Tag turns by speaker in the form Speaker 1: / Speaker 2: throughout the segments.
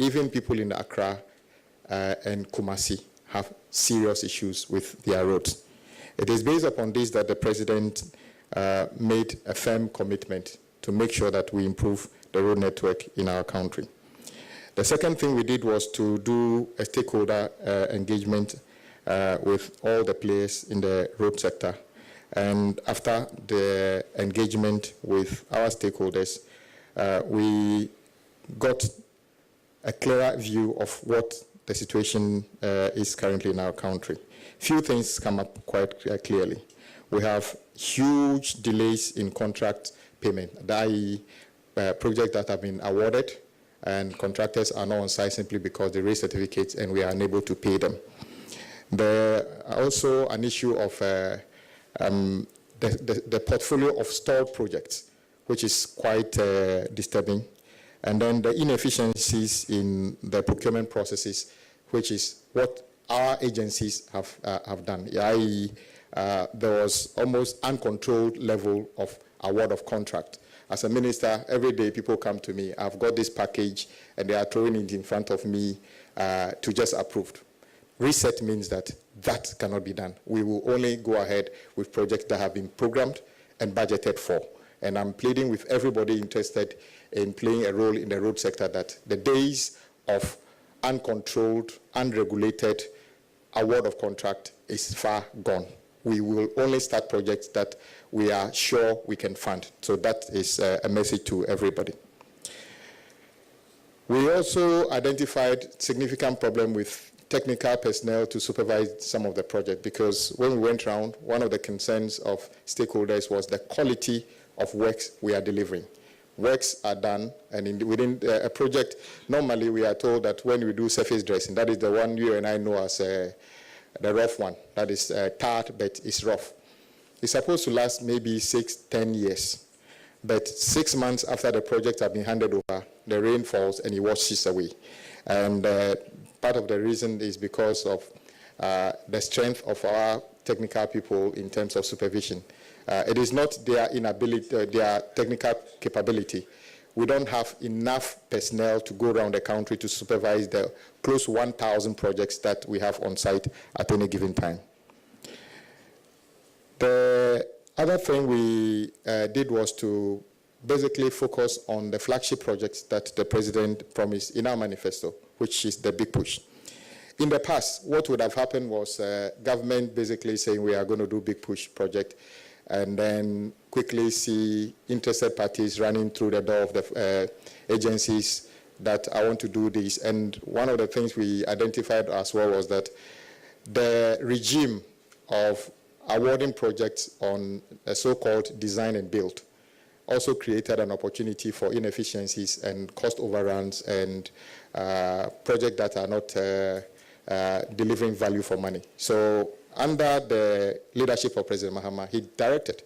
Speaker 1: even people in Accra and Kumasi have serious issues with their roads. It is based upon this that the President made a firm commitment to make sure that we improve the road network in our country. The second thing we did was to do a stakeholder engagement with all the players in the road sector. And after the engagement with our stakeholders, we got a clearer view of what the situation is currently in our country. Few things come up quite clearly. We have huge delays in contract payment, i.e. projects that have been awarded and contractors are not on site simply because they raise certificates and we are unable to pay them. There are also an issue of the portfolio of stalled projects, which is quite disturbing. And then the inefficiencies in the procurement processes, which is what our agencies have done, i.e. There was almost uncontrolled level of award of contract. As a minister, every day people come to me, I've got this package, and they are throwing it in front of me to just approved. Reset means that that cannot be done. We will only go ahead with projects that have been programmed and budgeted for. And I'm pleading with everybody interested in playing a role in the road sector that the days of uncontrolled, unregulated award of contract is far gone. We will only start projects that we are sure we can fund. So that is a message to everybody. We also identified significant problem with technical personnel to supervise some of the project, because when we went around, one of the concerns of stakeholders was the quality of works we are delivering. Works are done, and within a project, normally we are told that when we do surface dressing, that is the one you and I know as the rough one, that is tarred, but it's rough. It's supposed to last maybe 6-10 years. But 6 months after the project has been handed over, the rain falls and it washes away. And part of the reason is because of the strength of our technical people in terms of supervision. It is not their inability, their technical capability. We don't have enough personnel to go around the country to supervise the close to 1,000 projects that we have on site at any given time. The other thing we did was to basically focus on the flagship projects that the President promised in our manifesto, which is the big push. In the past, what would have happened was government basically saying we are going to do big push project, and then quickly see interested parties running through the door of the agencies that I want to do this. And one of the things we identified as well was that the regime of awarding projects on a so-called design and build also created an opportunity for inefficiencies and cost overruns and projects that are not delivering value for money. So under the leadership of President Mahama, he directed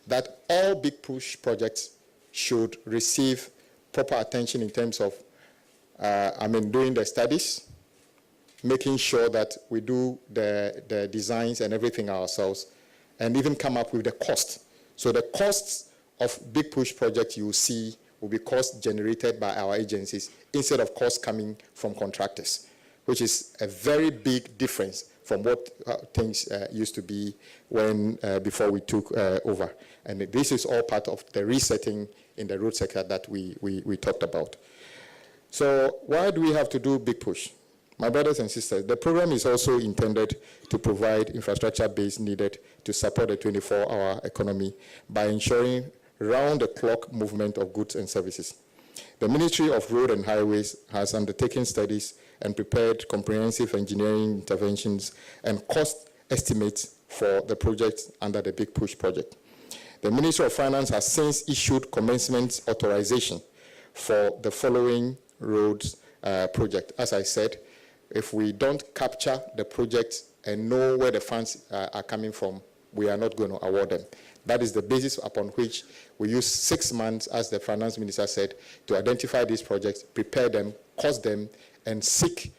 Speaker 1: that all big push projects should receive proper attention in terms of, doing the studies, making sure that we do the designs and everything ourselves, and even come up with the cost. So the costs of big push projects you will see will be costs generated by our agencies instead of costs coming from contractors, which is a very big difference from what things used to be when before we took over. And this is all part of the resetting in the road sector that we talked about. So why do we have to do big push? My brothers and sisters, the program is also intended to provide infrastructure base needed to support the 24-hour economy by ensuring round-the-clock movement of goods and services. The Ministry of Road and Highways has undertaken studies and prepared comprehensive engineering interventions and cost estimates for the projects under the Big Push project. The Ministry of Finance has since issued commencement authorization for the following roads project. As I said, if we don't capture the projects and know where the funds are coming from, we are not going to award them. That is the basis upon which we use 6 months, as the finance minister said, to identify these projects, prepare them, cost them, and seek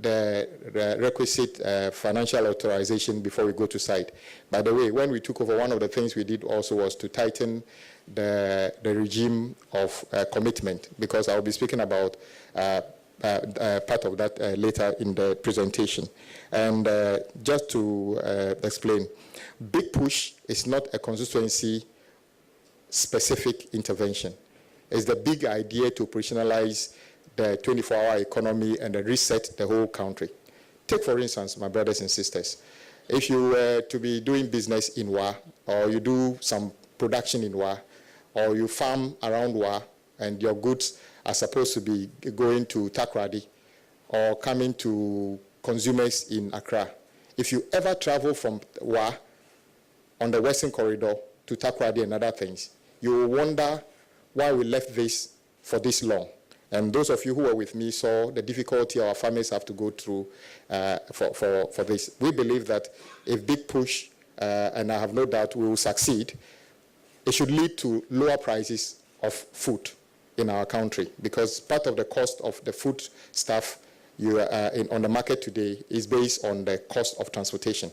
Speaker 1: the requisite financial authorization before we go to site. By the way, when we took over, one of the things we did also was to tighten the regime of commitment, because I'll be speaking about part of that later in the presentation. And just to explain, Big Push is not a constituency-specific intervention. It's the big idea to operationalize the 24-hour economy and reset the whole country. Take, for instance, my brothers and sisters, if you were to be doing business in Wa, or you do some production in Wa, or you farm around Wa, and your goods are supposed to be going to Takoradi or coming to consumers in Accra. If you ever travel from Wa on the Western Corridor to Takoradi and other things, you will wonder why we left this for this long. And those of you who were with me saw the difficulty our farmers have to go through for this. We believe that if Big Push, and I have no doubt we will succeed, it should lead to lower prices of food in our country, because part of the cost of the food stuff on the market today is based on the cost of transportation.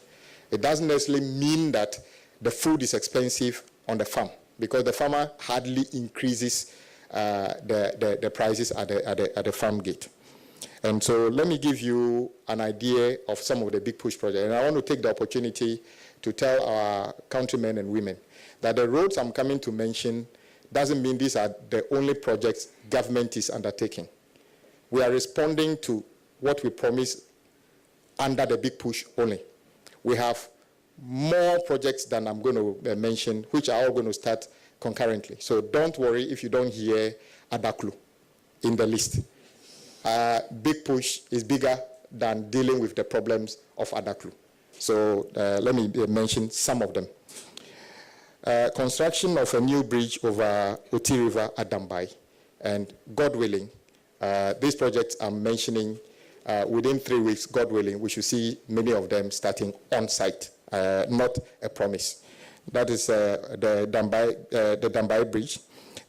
Speaker 1: It doesn't necessarily mean that the food is expensive on the farm, because the farmer hardly increases the prices at the farm gate. And so let me give you an idea of some of the Big Push projects. And I want to take the opportunity to tell our countrymen and women that the roads I'm coming to mention doesn't mean these are the only projects government is undertaking. We are responding to what we promised under the Big Push only. We have more projects than I'm going to mention, which are all going to start concurrently. So don't worry if you don't hear Adaklu in the list. Big Push is bigger than dealing with the problems of Adaklu. So let me mention some of them. Construction of a new bridge over Oti River at Dambai. And God willing, these projects I'm mentioning, within 3 weeks, God willing, we should see many of them starting on site, not a promise. That is the Dambai Bridge,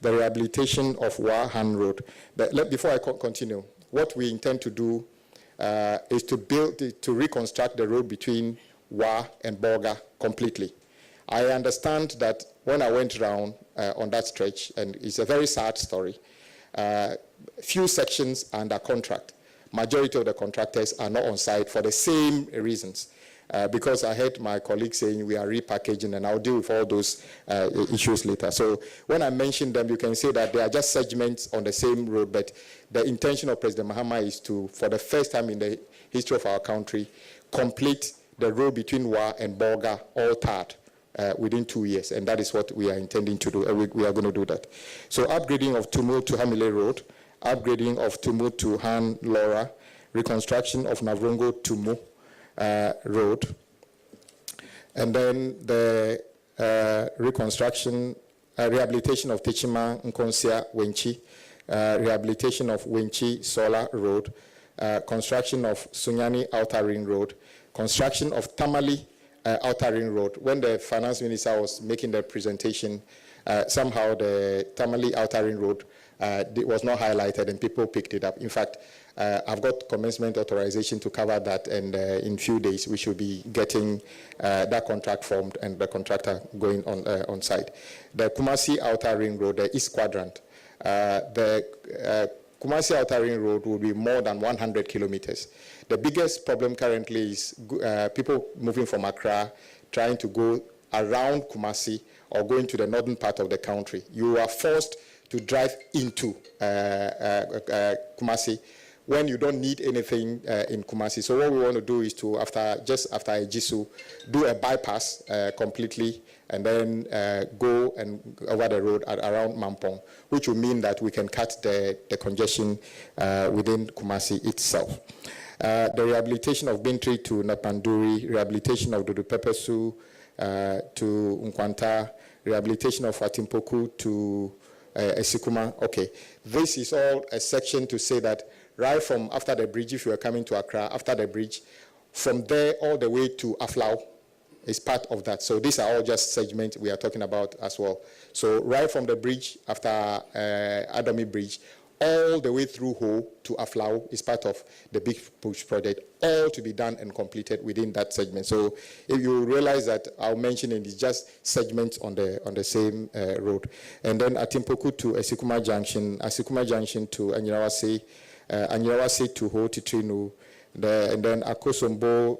Speaker 1: the rehabilitation of Wahan Road. But before I continue, what we intend to do is to reconstruct the road between Wa and Bolga completely. I understand that when I went around on that stretch, and it's a very sad story, few sections are under contract. Majority of the contractors are not on site for the same reasons. Because I heard my colleagues saying we are repackaging, and I'll deal with all those issues later. So when I mention them, you can say that they are just segments on the same road, but the intention of President Mahama is to, for the first time in the history of our country, complete the road between Wa and Bolga all tarred within 2 years, and that is what we are intending to do. We are going to do that. So upgrading of Tumu to Hamile Road, upgrading of Tumu to Han Laura, reconstruction of Navrongo Tumu Road, and then the rehabilitation of Tichima Nkonsia Wenchi, rehabilitation of Wenchi Solar Road, construction of Sunyani Outer Ring Road, construction of Tamale Outer Ring Road. When the finance minister was making the presentation, somehow the Tamale Outer Ring Road was not highlighted, and people picked it up. In fact, I've got commencement authorization to cover that, and in a few days we should be getting that contract formed and the contractor going on site. The Kumasi Outer Ring Road, the East Quadrant, the Kumasi Outer Ring Road will be more than 100 kilometers. The biggest problem currently is people moving from Accra trying to go around Kumasi or going to the northern part of the country. You are forced to drive into Kumasi when you don't need anything in Kumasi. So what we want to do is to, just after Ejisu, do a bypass completely, and then go and over the road around Mampong, which will mean that we can cut the congestion within Kumasi itself. The rehabilitation of Bintri to Napanduri, rehabilitation of Dudupepesu to Nkwanta, rehabilitation of Atimpoku to Esikuma. Okay, this is all a section to say that right from after the bridge, if you are coming to Accra, after the bridge, from there all the way to Aflao is part of that. So these are all just segments we are talking about as well. So right from the bridge, after Adomi Bridge, all the way through Ho to Aflao is part of the Big Push project, all to be done and completed within that segment. So if you realize that I'll mention it is just segments on the same road. And then Atimpoku to Esikuma Junction to Anyirawase, Anyawase to Ho Titrinu, and then Akosombo,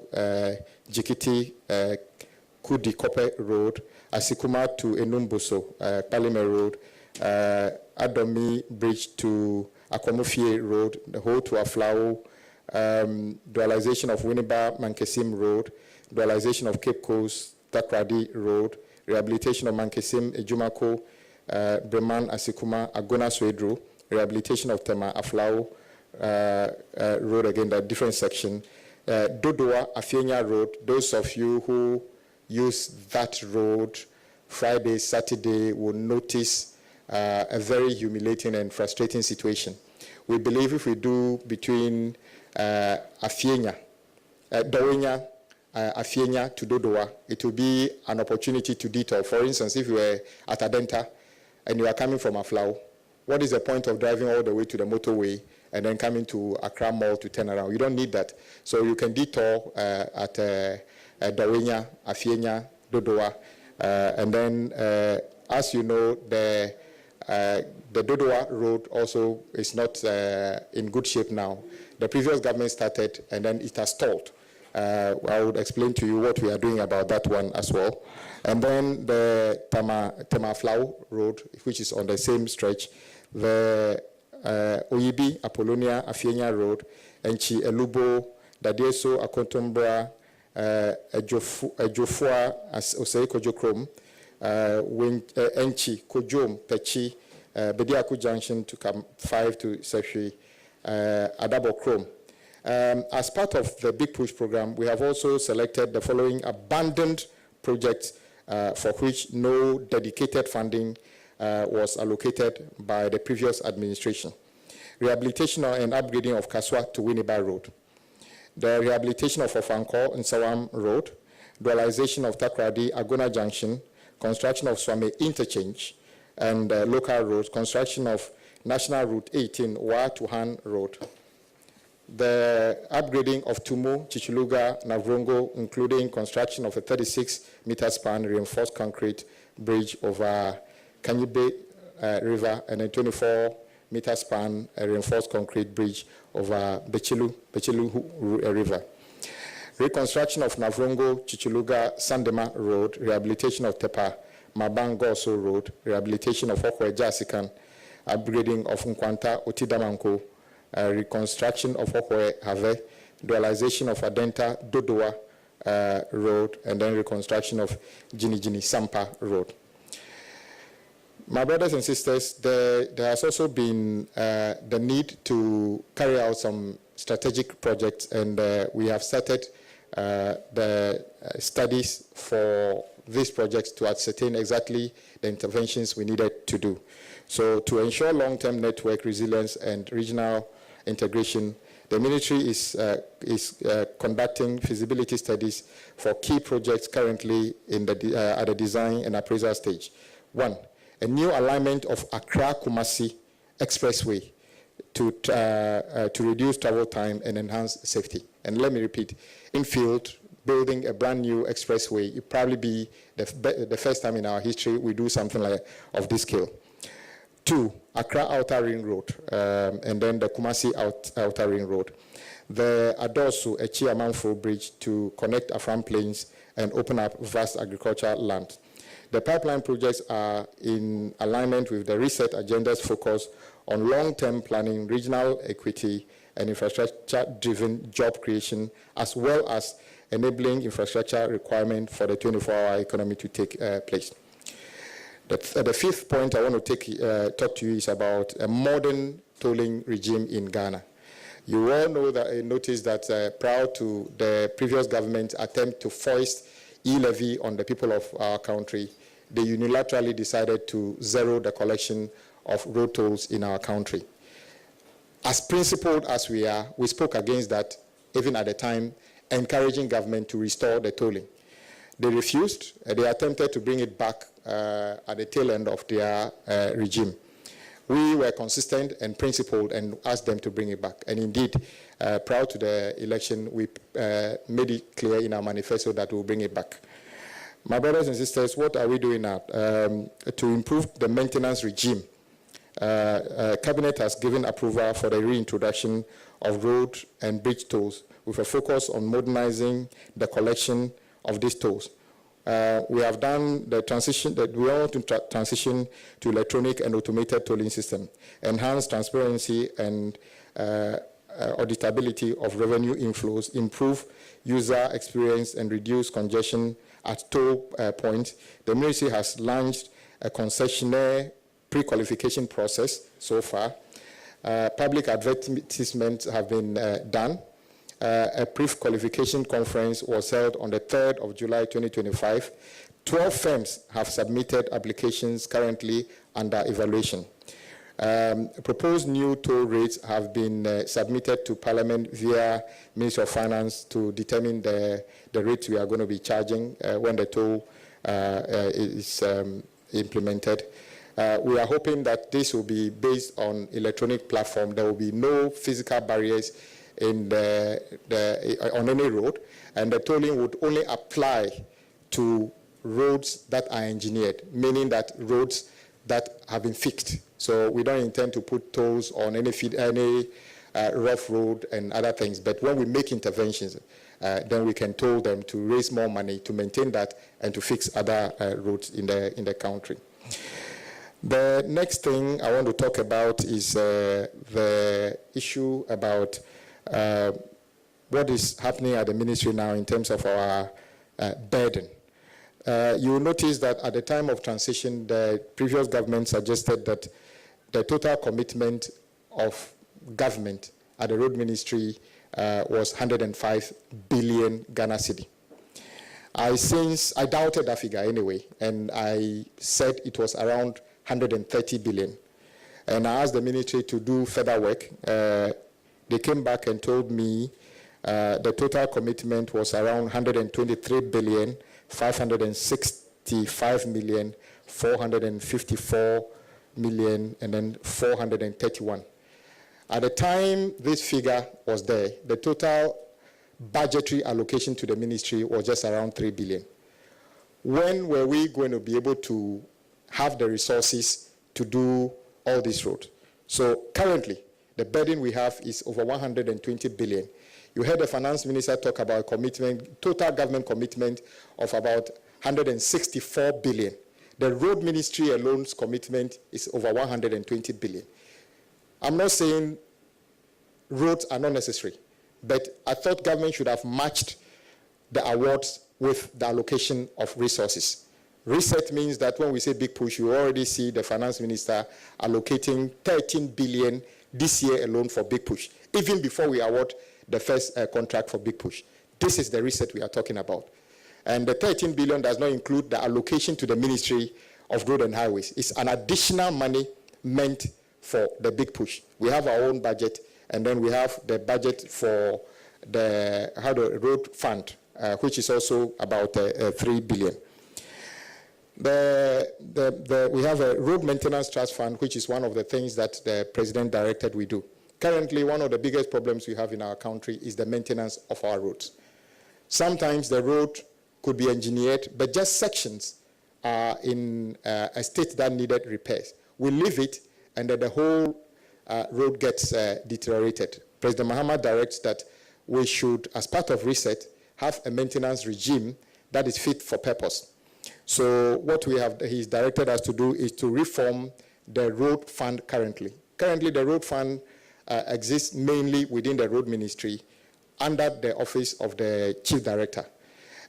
Speaker 1: Jikiti, Kudi Kope Road, Asikuma to Enumbuso, Palime Road, Adomi Bridge to Akwamufie Road, the whole to Aflao, dualization of Winneba Mankesim Road, dualization of Cape Coast, Takradi Road, rehabilitation of Mankesim, Ejumako, Breman, Asikuma, Agona Swedro, rehabilitation of Tema Aflao Road, again, that different section. Dodoa, Afienya Road, those of you who use that road Friday, Saturday will notice a very humiliating and frustrating situation. We believe if we do between Afienya, Dowenya, Afienya to Dodoa, it will be an opportunity to detour. For instance, if you were at Adenta and you are coming from Aflao, what is the point of driving all the way to the motorway and then coming to Accra Mall to turn around? You don't need that. So you can detour at Dowenya, Afienya, Dodoa, and then, as you know, the Dodoa road also is not in good shape now. The previous government started, and then it has stalled. I would explain to you what we are doing about that one as well. And then the Temaflau Road, which is on the same stretch, the Oyibi, Apollonia, Afienya Road, Enchi, Elubo, Dadieso, Akontombra, Ejofua, Osei Kojokrom, Enchi, Kojom, Pechi, Bediaku Junction to come 5 to Sekri, Adabo Chrome. As part of the Big Push program, we have also selected the following abandoned projects for which no dedicated funding was allocated by the previous administration. Rehabilitation and upgrading of Kaswa to Winneba Road. The rehabilitation of Ofanko and Sawam Road. Dualization of Takradi, Agona Junction. Construction of Swame Interchange and local roads. Construction of National Route 18, Wa to Han Road. The upgrading of Tumu, Chichuluga, Navrongo, including construction of a 36-meter span reinforced concrete bridge over Kanyibe River and a 24-meter span reinforced concrete bridge over Bechilu River. Reconstruction of Navrongo, Chichuluga, Sandema Road, rehabilitation of Tepa, Mabangoso Road, rehabilitation of Okwe Jasikan, upgrading of Nkwanta, Otidamanko, reconstruction of Okwe Have, dualization of Adenta, Dodoa Road, and then reconstruction of Jini Sampa Road. My brothers and sisters, there has also been the need to carry out some strategic projects, and we have started the studies for these projects to ascertain exactly the interventions we needed to do. So to ensure long-term network resilience and regional integration, the military is conducting feasibility studies for key projects currently in the, at the design and appraisal stage. 1, a new alignment of Accra-Kumasi Expressway to reduce travel time and enhance safety. And let me repeat, in field, building a brand new expressway, it probably be the first time in our history we do something like of this scale. 2, Accra Outer Ring Road, and then the Kumasi Outer Ring Road. The Adosu Echiamanfo Bridge to connect Afram Plains and open up vast agricultural land. The pipeline projects are in alignment with the reset agenda's focus on long-term planning, regional equity, and infrastructure-driven job creation, as well as enabling infrastructure requirement for the 24-hour economy to take place. The 5th point I want to talk to you is about a modern tolling regime in Ghana. You all know that, notice that prior to the previous government's attempt to foist e-levy on the people of our country, they unilaterally decided to zero the collection of road tolls in our country. As principled as we are, we spoke against that, even at the time, encouraging government to restore the tolling. They refused. They attempted to bring it back at the tail end of their regime. We were consistent and principled and asked them to bring it back. And indeed, prior to the election, we made it clear in our manifesto that we'll bring it back. My brothers and sisters, what are we doing now? To improve the maintenance regime Cabinet has given approval for the reintroduction of road and bridge tolls with a focus on modernizing the collection of these tolls. We have done the transition that we want to transition to electronic and automated tolling system, enhance transparency and auditability of revenue inflows, improve user experience, and reduce congestion at toll points. The ministry has launched a concessionaire pre-qualification process so far. Public advertisements have been done. A pre-qualification conference was held on the 3rd of July 2025. 12 firms have submitted applications currently under evaluation. Proposed new toll rates have been submitted to Parliament via Ministry of Finance to determine the rates we are going to be charging when the toll is implemented. We are hoping that this will be based on electronic platform. There will be no physical barriers in on any road, and the tolling would only apply to roads that are engineered, meaning that roads that have been fixed. So we don't intend to put tolls on any rough road and other things. But when we make interventions, then we can toll them to raise more money to maintain that and to fix other roads in the country. The next thing I want to talk about is the issue about what is happening at the ministry now in terms of our burden. You will notice that at the time of transition, the previous government suggested that the total commitment of government at the road ministry was 105 billion Ghana cedi. I doubted that figure anyway, and I said it was around 130 billion. And I asked the ministry to do further work. They came back and told me the total commitment was around 123 billion, 565 million, 454 million, and then 431. At the time this figure was there, the total budgetary allocation to the ministry was just around 3 billion. When were we going to be able to have the resources to do all this road? So currently, the burden we have is over 120 billion. You heard the finance minister talk about commitment, total government commitment of about 164 billion. The road ministry alone's commitment is over 120 billion. I'm not saying roads are not necessary, but I thought government should have matched the awards with the allocation of resources. Reset means that when we say big push, you already see the finance minister allocating 13 billion this year alone for big push, even before we award the first contract for big push. This is the reset we are talking about. And the 13 billion does not include the allocation to the Ministry of Road and Highways. It's an additional money meant for the big push. We have our own budget, and then we have the budget for the road fund, which is also about 3 billion. We have a road maintenance trust fund, which is one of the things that the president directed we do. Currently, one of the biggest problems we have in our country is the maintenance of our roads. Sometimes the road could be engineered, but just sections are in a state that needed repairs. We leave it, and then the whole road gets deteriorated. President Mahama directs that we should, as part of reset, have a maintenance regime that is fit for purpose. So what he's directed us to do is to reform the road fund currently. Currently, the road fund exists mainly within the road ministry under the office of the chief director.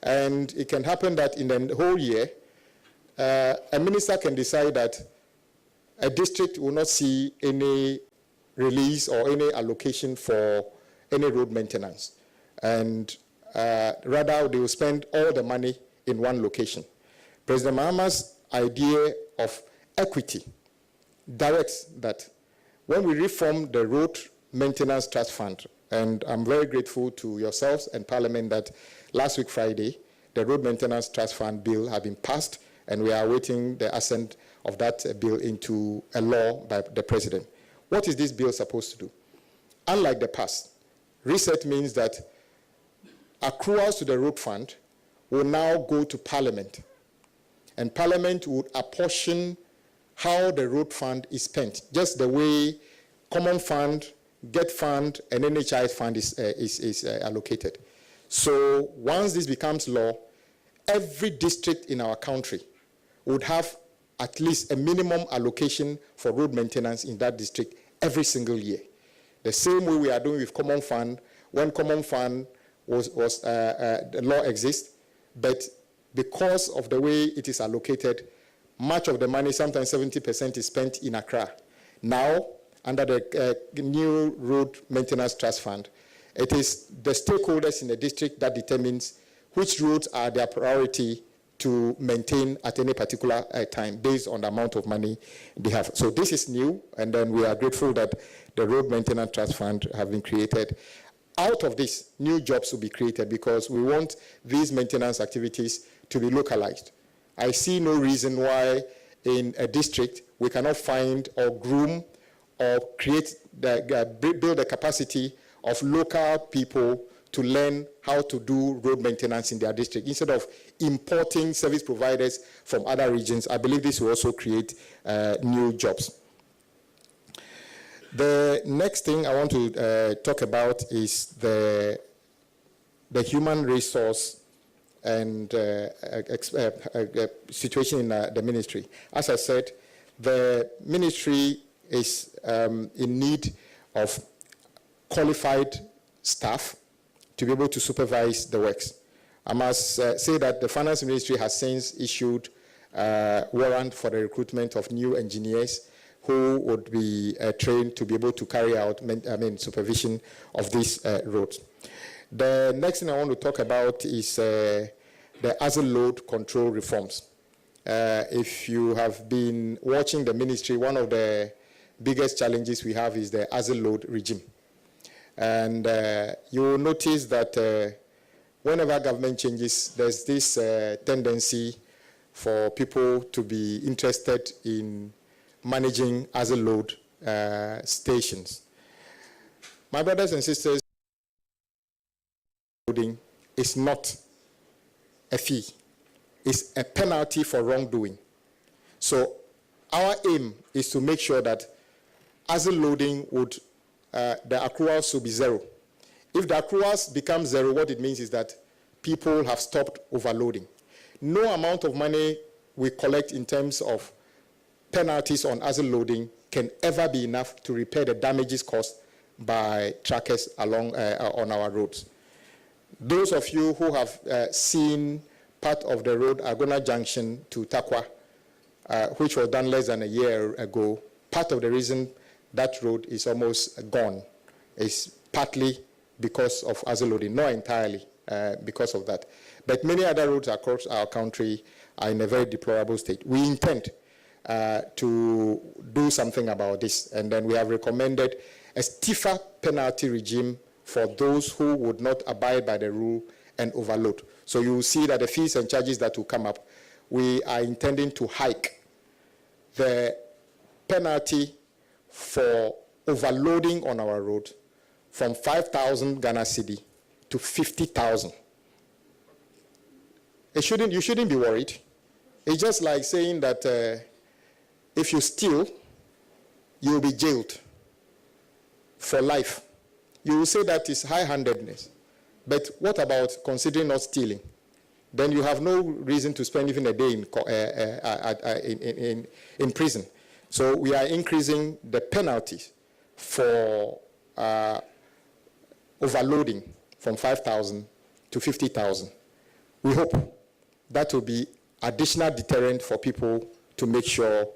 Speaker 1: And it can happen that in the whole year, a minister can decide that a district will not see any release or any allocation for any road maintenance. And rather, they will spend all the money in one location. President Mahama's idea of equity directs that when we reform the road maintenance trust fund, and I'm very grateful to yourselves and Parliament that last week Friday, the road maintenance trust fund bill has been passed, and we are awaiting the assent of that bill into a law by the president. What is this bill supposed to do? Unlike the past, reset means that accruals to the road fund will now go to Parliament, and Parliament would apportion how the road fund is spent, just the way common fund, get fund, and NHI fund is allocated. So once this becomes law, every district in our country would have at least a minimum allocation for road maintenance in that district every single year. The same way we are doing with common fund, when common fund the law exists, but because of the way it is allocated, much of the money, sometimes 70%, is spent in Accra. Now, under the new road maintenance trust fund, it is the stakeholders in the district that determines which roads are their priority to maintain at any particular time based on the amount of money they have. So this is new, and then we are grateful that the Road Maintenance Trust Fund have been created. Out of this, new jobs will be created because we want these maintenance activities to be localized. I see no reason why in a district we cannot find or groom or create, build the capacity of local people to learn how to do road maintenance in their district instead of importing service providers from other regions. I believe this will also create new jobs. The next thing I want to talk about is the human resource and situation in the ministry. As I said, the ministry is in need of qualified staff to be able to supervise the works. I must say that the Finance Ministry has since issued a warrant for the recruitment of new engineers who would be trained to be able to carry out supervision of these roads. The next thing I want to talk about is the asset load control reforms. If you have been watching the ministry, one of the biggest challenges we have is the asset load regime. And you will notice that whenever government changes, there's this tendency for people to be interested in managing asset load stations. My brothers and sisters, loading is not a fee. It's a penalty for wrongdoing. So our aim is to make sure that asset loading would the accruals will be zero. If the accruals become zero, what it means is that people have stopped overloading. No amount of money we collect in terms of penalties on asset loading can ever be enough to repair the damages caused by trackers along on our roads. Those of you who have seen part of the road Agona Junction to Takwa, which was done less than a year ago, part of the reason that road is almost gone is partly because of asset loading, not entirely because of that. But many other roads across our country are in a very deplorable state. We intend to do something about this, and then we have recommended a stiffer penalty regime for those who would not abide by the rule and overload. So you will see that the fees and charges that will come up, we are intending to hike the penalty for overloading on our road from 5,000 Ghana cedi to 50,000. You shouldn't be worried. It's just like saying that if you steal, you'll be jailed for life. You will say that is high-handedness. But what about considering not stealing? Then you have no reason to spend even a day in prison. So we are increasing the penalties for overloading from 5,000 to 50,000. We hope that will be additional deterrent for people to make sure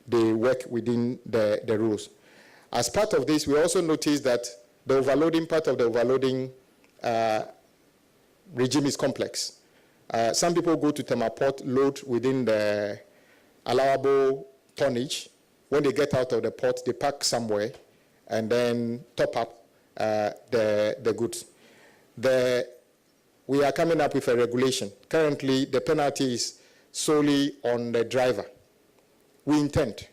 Speaker 1: they work within the rules. As part of this, we also noticed that the overloading, part of the overloading regime is complex. Some people go to Temaport, load within the allowable tonnage. When they get out of the port, they park somewhere and then top up the goods. We are coming up with a regulation. Currently, the penalty is solely on the driver. We intend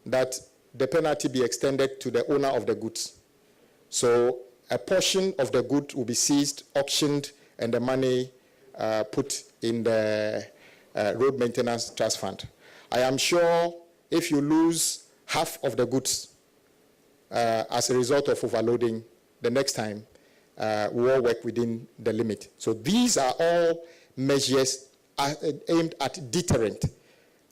Speaker 1: that the penalty be extended to the owner of the goods. So a portion of the good will be seized, auctioned, and the money put in the Road Maintenance Trust Fund. I am sure if you lose half of the goods as a result of overloading, the next time we all work within the limit. So these are all measures aimed at deterrent.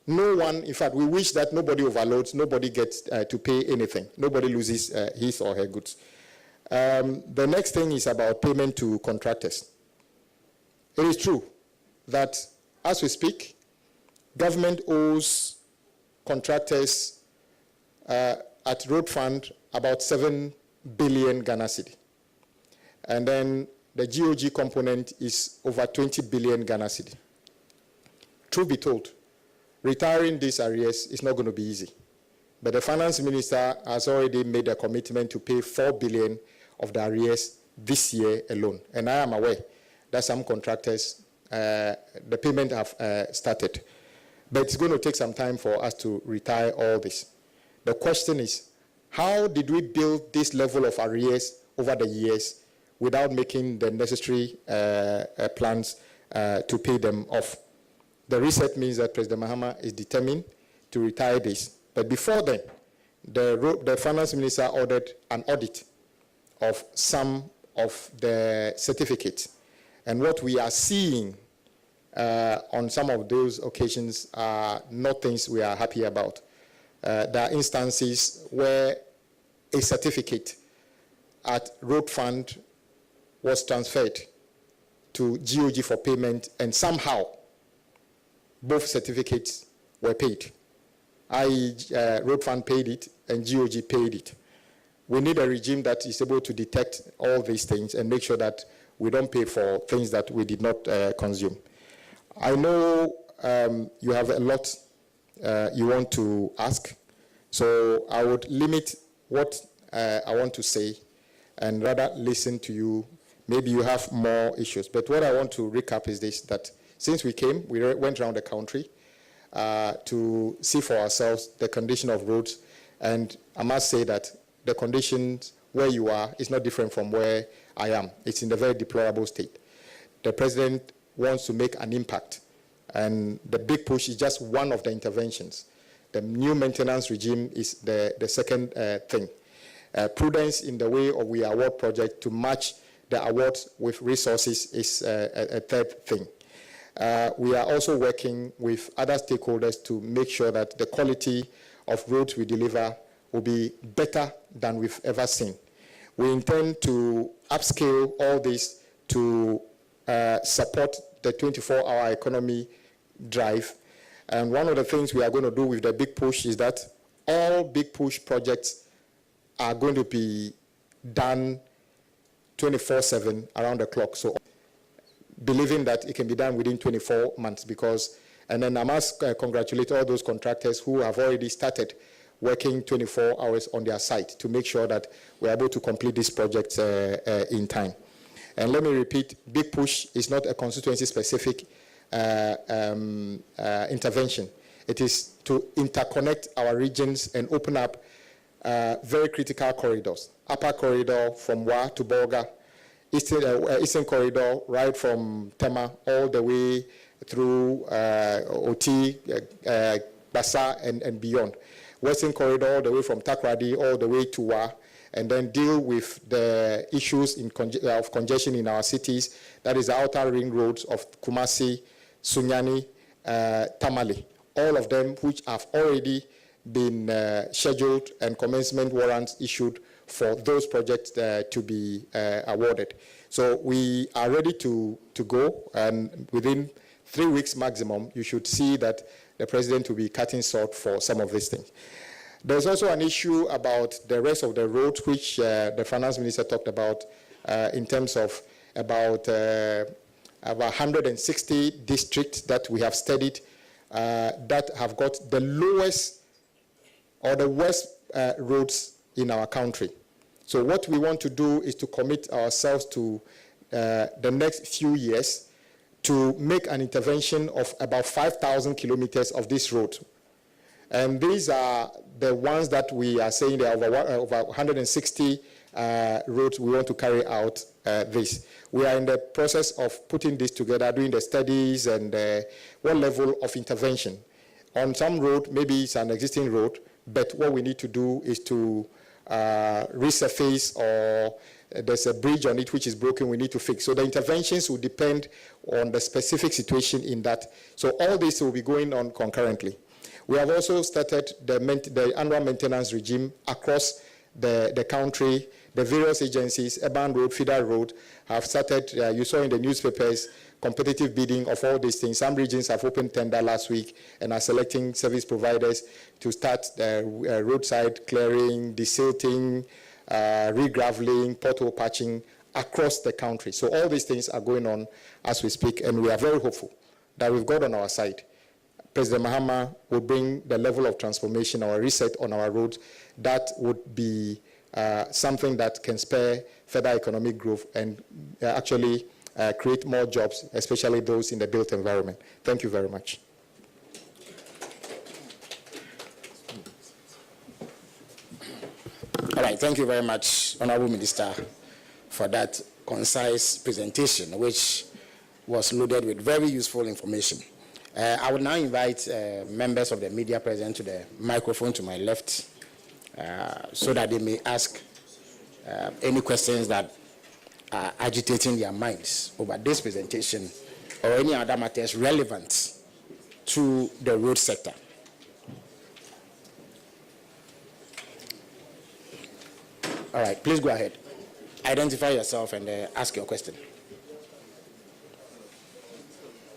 Speaker 1: No one, in fact, we wish that nobody overloads, nobody gets to pay anything, nobody loses his or her goods. The next thing is about payment to contractors. It is true that as we speak, government owes contractors at Road Fund about 7 billion Ghana cedi. And then the GOG component is over 20 billion Ghana cedi. Truth be told, retiring these arrears is not going to be easy. But the finance minister has already made a commitment to pay 4 billion of the arrears this year alone. And I am aware that some contractors, the payment have started. But it's going to take some time for us to retire all this. The question is, how did we build this level of arrears over the years without making the necessary plans to pay them off? The reset means that President Mahama is determined to retire this. But before then, the finance minister ordered an audit of some of the certificates. And what we are seeing on some of those occasions are not things we are happy about. There are instances where a certificate at Road Fund was transferred to GOG for payment, and somehow both certificates were paid. i.e., Road Fund paid it and GOG paid it. We need a regime that is able to detect all these things and make sure that we don't pay for things that we did not consume. I know you have a lot you want to ask, so I would limit what I want to say and rather listen to you. Maybe you have more issues, but what I want to recap is this, that since we came, we went around the country to see for ourselves the condition of roads, and I must say that the conditions where you are is not different from where I am. It's in a very deplorable state. The president wants to make an impact, and the big push is just one of the interventions. The new maintenance regime is the second thing. Prudence in the way of we award projects to match the awards with resources is a third thing. We are also working with other stakeholders to make sure that the quality of roads we deliver will be better than we've ever seen. We intend to upscale all this to support the 24-hour economy drive. And one of the things we are going to do with the big push is that all big push projects are going to be done 24/7 around the clock. So believing that it can be done within 24 months, because, and then I must congratulate all those contractors who have already started working 24 hours on their site to make sure that we're able to complete this project in time. And let me repeat, big push is not a constituency-specific intervention. It is to interconnect our regions and open up very critical corridors. Upper corridor from Wa to Bolga, Eastern corridor right from Tema all the way through Oti, Basa, and beyond. Western corridor all the way from Takrady all the way to Wa, and then deal with the issues of congestion in our cities. That is the outer ring roads of Kumasi, Sunyani, Tamale, all of them which have already been scheduled and commencement warrants issued for those projects to be awarded. So we are ready to go, and within 3 weeks maximum, you should see that the president will be cutting short for some of these things. There's also an issue about the rest of the roads, which the finance minister talked about in terms of about 160 districts that we have studied that have got the lowest or the worst roads in our country. So what we want to do is to commit ourselves to the next few years to make an intervention of about 5,000 kilometers of this road. And these are the ones that we are saying there are over 160 roads we want to carry out this. We are in the process of putting this together, doing the studies and what level of intervention. On some road, maybe it's an existing road, but what we need to do is to resurface, or there's a bridge on it which is broken, we need to fix. So the interventions will depend on the specific situation in that. So all this will be going on concurrently. We have also started the annual maintenance regime across the country. The various agencies, Urban Road, Feeder Road, have started, you saw in the newspapers, competitive bidding of all these things. Some regions have opened tender last week and are selecting service providers to start roadside clearing, desilting, regraveling, pothole patching across the country. So all these things are going on as we speak, and we are very hopeful that we've got on our side. President Mahama will bring the level of transformation or reset on our roads that would be something that can spur further economic growth and actually create more jobs, especially those in the built environment. Thank you very much.
Speaker 2: All right, thank you very much, Honorable Minister, for that concise presentation, which was loaded with very useful information. I will now invite members of the media present to the microphone to my left so that they may ask any questions that are agitating their minds over this presentation or any other matters relevant to the road sector. All right, please go ahead. Identify yourself and ask your question.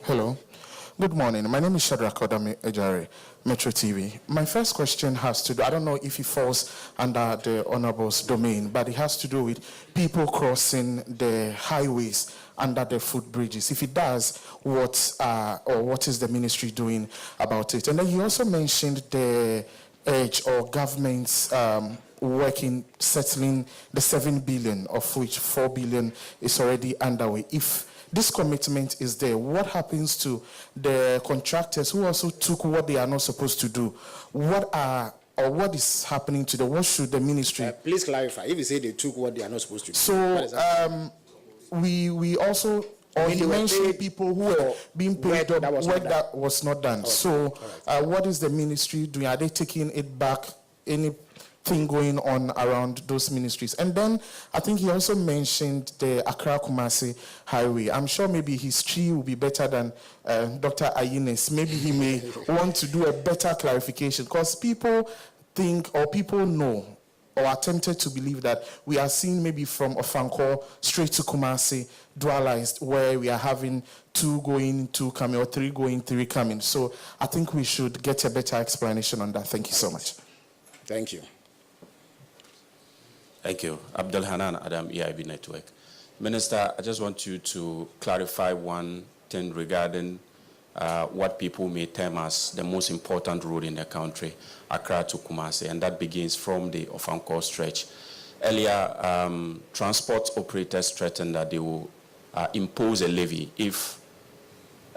Speaker 3: Hello. Good morning. My name is Shadrach Odame Ejare, Metro TV. My first question has to do, I don't know if it falls under the Honorable's domain, but it has to do with people crossing the highways under the footbridges. If it does, what is the ministry doing about it? And then you also mentioned the edge or government's working, settling the 7 billion, of which 4 billion is already underway. If this commitment is there, what happens to the contractors who also took what they are not supposed to do? What is happening to them? What should the ministry...
Speaker 2: Please clarify. If you say they took what they are not supposed to do.
Speaker 3: So, we also... Or he mentioned people who were being paid work that was not done. Okay. So, what is the ministry doing? Are they taking it back? Anything going on around those ministries? And then I think he also mentioned the Accra-Kumasi highway. I'm sure maybe his tree will be better than Dr. Ayines. Maybe he may want to do a better clarification, because people think, or people know, or are tempted to believe that we are seeing maybe from Ofankor straight to Kumasi dualized, where we are having 2 going, 2 coming, or 3 going, 3 coming. So I think we should get a better explanation on that. Thank you so much.
Speaker 2: Thank you.
Speaker 4: Thank you. Abdul Hanan Adam, EIB Network. Minister, I just want you to clarify one thing regarding what people may term as the most important road in the country, Accra to Kumasi, and that begins from the Ofankor stretch. Earlier, transport operators threatened that they will impose a levy if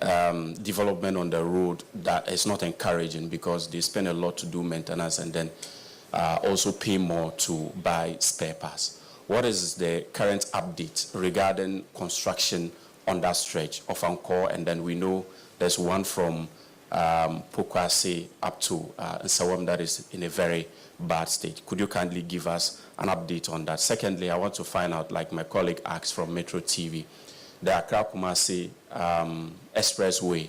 Speaker 4: development on the road that is not encouraging, because they spend a lot to do maintenance and then also pay more to buy spare parts. What is the current update regarding construction on that stretch of Ofankor? And then we know there's one from Pokwase up to Nsawam that is in a very bad state. Could you kindly give us an update on that? Secondly, I want to find out, like my colleague asked from Metro TV, the Accra-Kumasi expressway,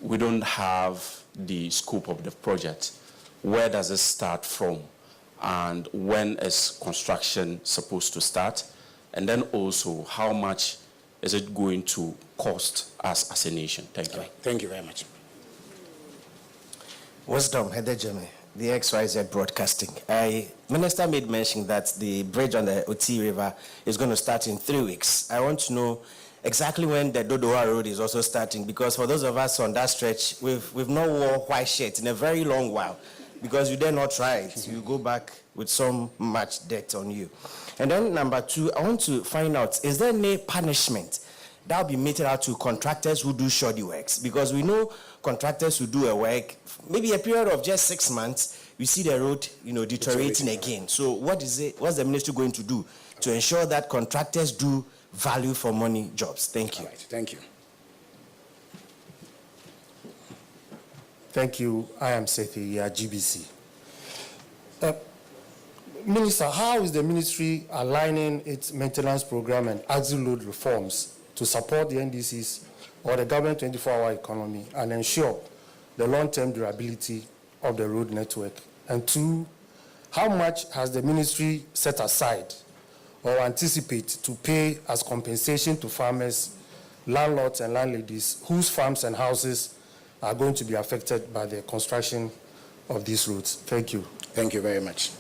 Speaker 4: we don't have the scope of the project. Where does it start from? And when is construction supposed to start? And then also, how much is it going to cost us as a nation? Thank you.
Speaker 2: Right. Thank you very much.
Speaker 5: Wisdom, Hedejeme, the XYZ Broadcasting. Minister made mention that the bridge on the Oti River is going to start in 3 weeks. I want to know exactly when the Dodowa Road is also starting, because for those of us on that stretch, we've not worn white shirts in a very long while, because you dare not try it. You go back with so much debt on you. And then number 2, I want to find out, is there any punishment that will be meted out to contractors who do shoddy works? Because we know contractors who do a work, maybe a period of just 6 months, we see the road, deteriorating again. So what's the ministry going to do to ensure that contractors do value for money jobs? Thank you.
Speaker 2: All right, thank you.
Speaker 6: Thank you. I am Sethi, GBC. Minister, how is the ministry aligning its maintenance program and axle load reforms to support the NDCs or the government 24-hour economy and ensure the long-term durability of the road network? And two, how much has the ministry set aside or anticipate to pay as compensation to farmers, landlords and landladies whose farms and houses are going to be affected by the construction of these roads? Thank you.
Speaker 2: Thank you very much.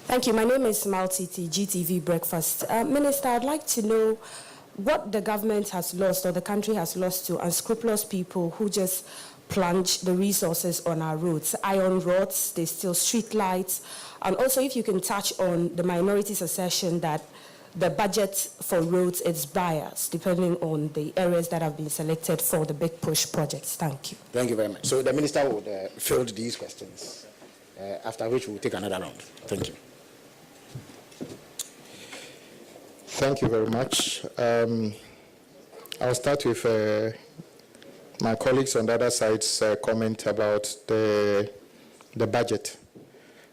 Speaker 7: Thank you. My name is Maltiti, GTV Breakfast. Minister, I'd like to know what the government has lost or the country has lost to unscrupulous people who just plunge the resources on our roads. Iron rods, there's still street lights. And also if you can touch on the minority's assertion that the budget for roads is biased depending on the areas that have been selected for the big push projects. Thank you.
Speaker 2: Thank you very much. So the minister would field these questions, after which we'll take another round. Thank you.
Speaker 1: Thank you very much. I'll start with my colleagues on the other side's comment about the budget.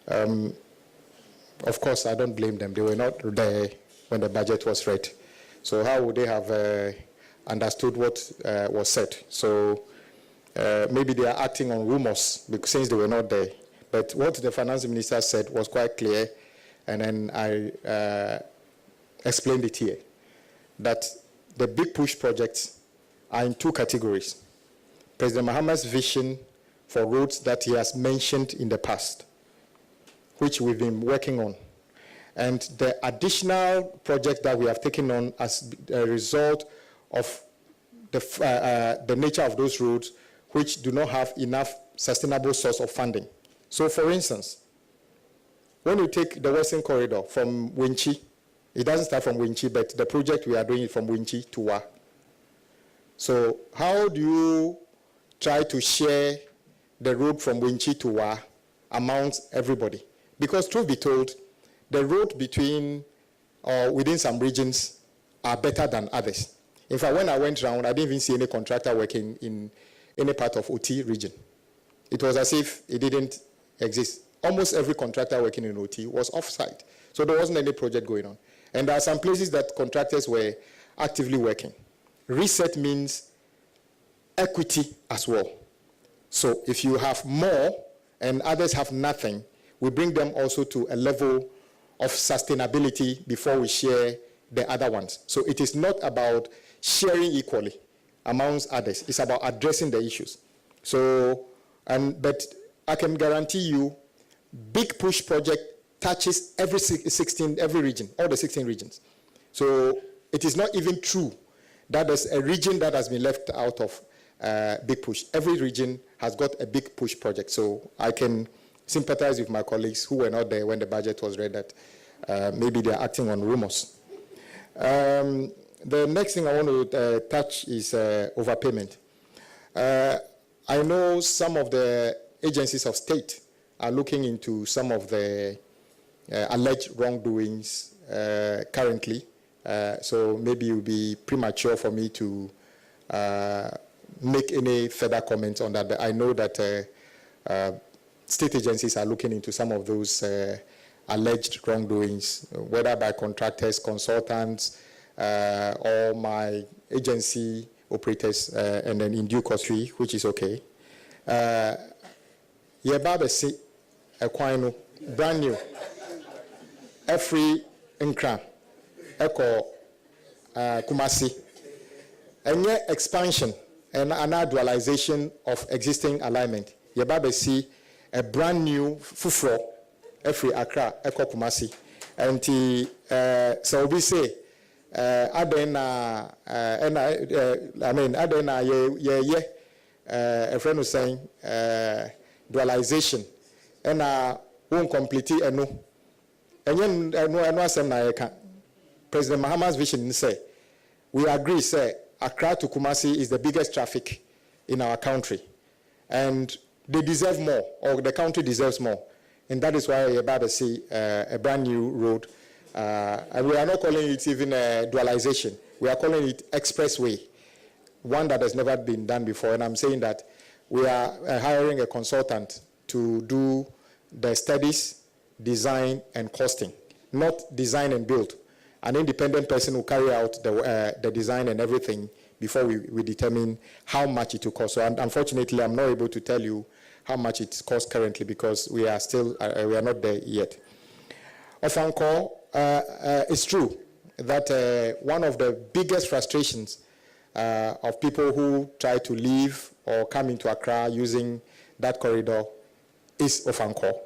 Speaker 1: Of course, I don't blame them. They were not there when the budget was read. So how would they have understood what was said? So maybe they are acting on rumors because, since they were not there. But what the finance minister said was quite clear, and then I explained it here, that the big push projects are in two categories. President Mahama's vision for roads that he has mentioned in the past, which we've been working on, and the additional project that we have taken on as a result of the nature of those roads, which do not have enough sustainable source of funding. So, for instance, when you take the Western Corridor from Winchi, it doesn't start from Winchi, but the project we are doing is from Winchi to Wa. So how do you try to share the road from Winchi to Wa amongst everybody? Because truth be told, the road between or within some regions are better than others. In fact, when I went around, I didn't even see any contractor working in any part of OT region. It was as if it didn't exist. Almost every contractor working in OT was off-site. So there wasn't any project going on. And there are some places that contractors were actively working. Reset means equity as well. So if you have more and others have nothing, we bring them also to a level of sustainability before we share the other ones. So it is not about sharing equally amongst others. It's about addressing the issues. So, but I can guarantee you, big push project touches every region, all the 16 regions. So it is not even true that there's a region that has been left out of big push. Every region has got a big push project. So I can sympathize with my colleagues who were not there when the budget was read that maybe they're acting on rumors. The next thing I want to touch is overpayment. I know some of the agencies of state are looking into some of the alleged wrongdoings currently. So maybe it would be premature for me to make any further comments on that. But I know that state agencies are looking into some of those alleged wrongdoings, whether by contractors, consultants, or my agency operators, and then in due course, which is okay. Yebabesi, Equino, brand new. Every Nkra, Echo, Kumasi, and yet expansion and another dualization of existing alignment. Yebabesi, a brand new Fufro, every Accra, Echo Kumasi. And so we say, Adena, a friend was saying, dualization, and won't complete it, and no. And then, President Mahama's vision say, we agree, say, Accra to Kumasi is the biggest traffic in our country. And they deserve more, or the country deserves more. And that is why we're about to see a brand new road. And we are not calling it even a dualization. We are calling it expressway. one that has never been done before. And I'm saying that we are hiring a consultant to do the studies, design, and costing, not design and build. An independent person will carry out the design and everything before we determine how much it will cost. So unfortunately, I'm not able to tell you how much it costs currently because we are still, we are not there yet. Ofanko, it's true that one of the biggest frustrations of people who try to leave or come into Accra using that corridor is Ofanko.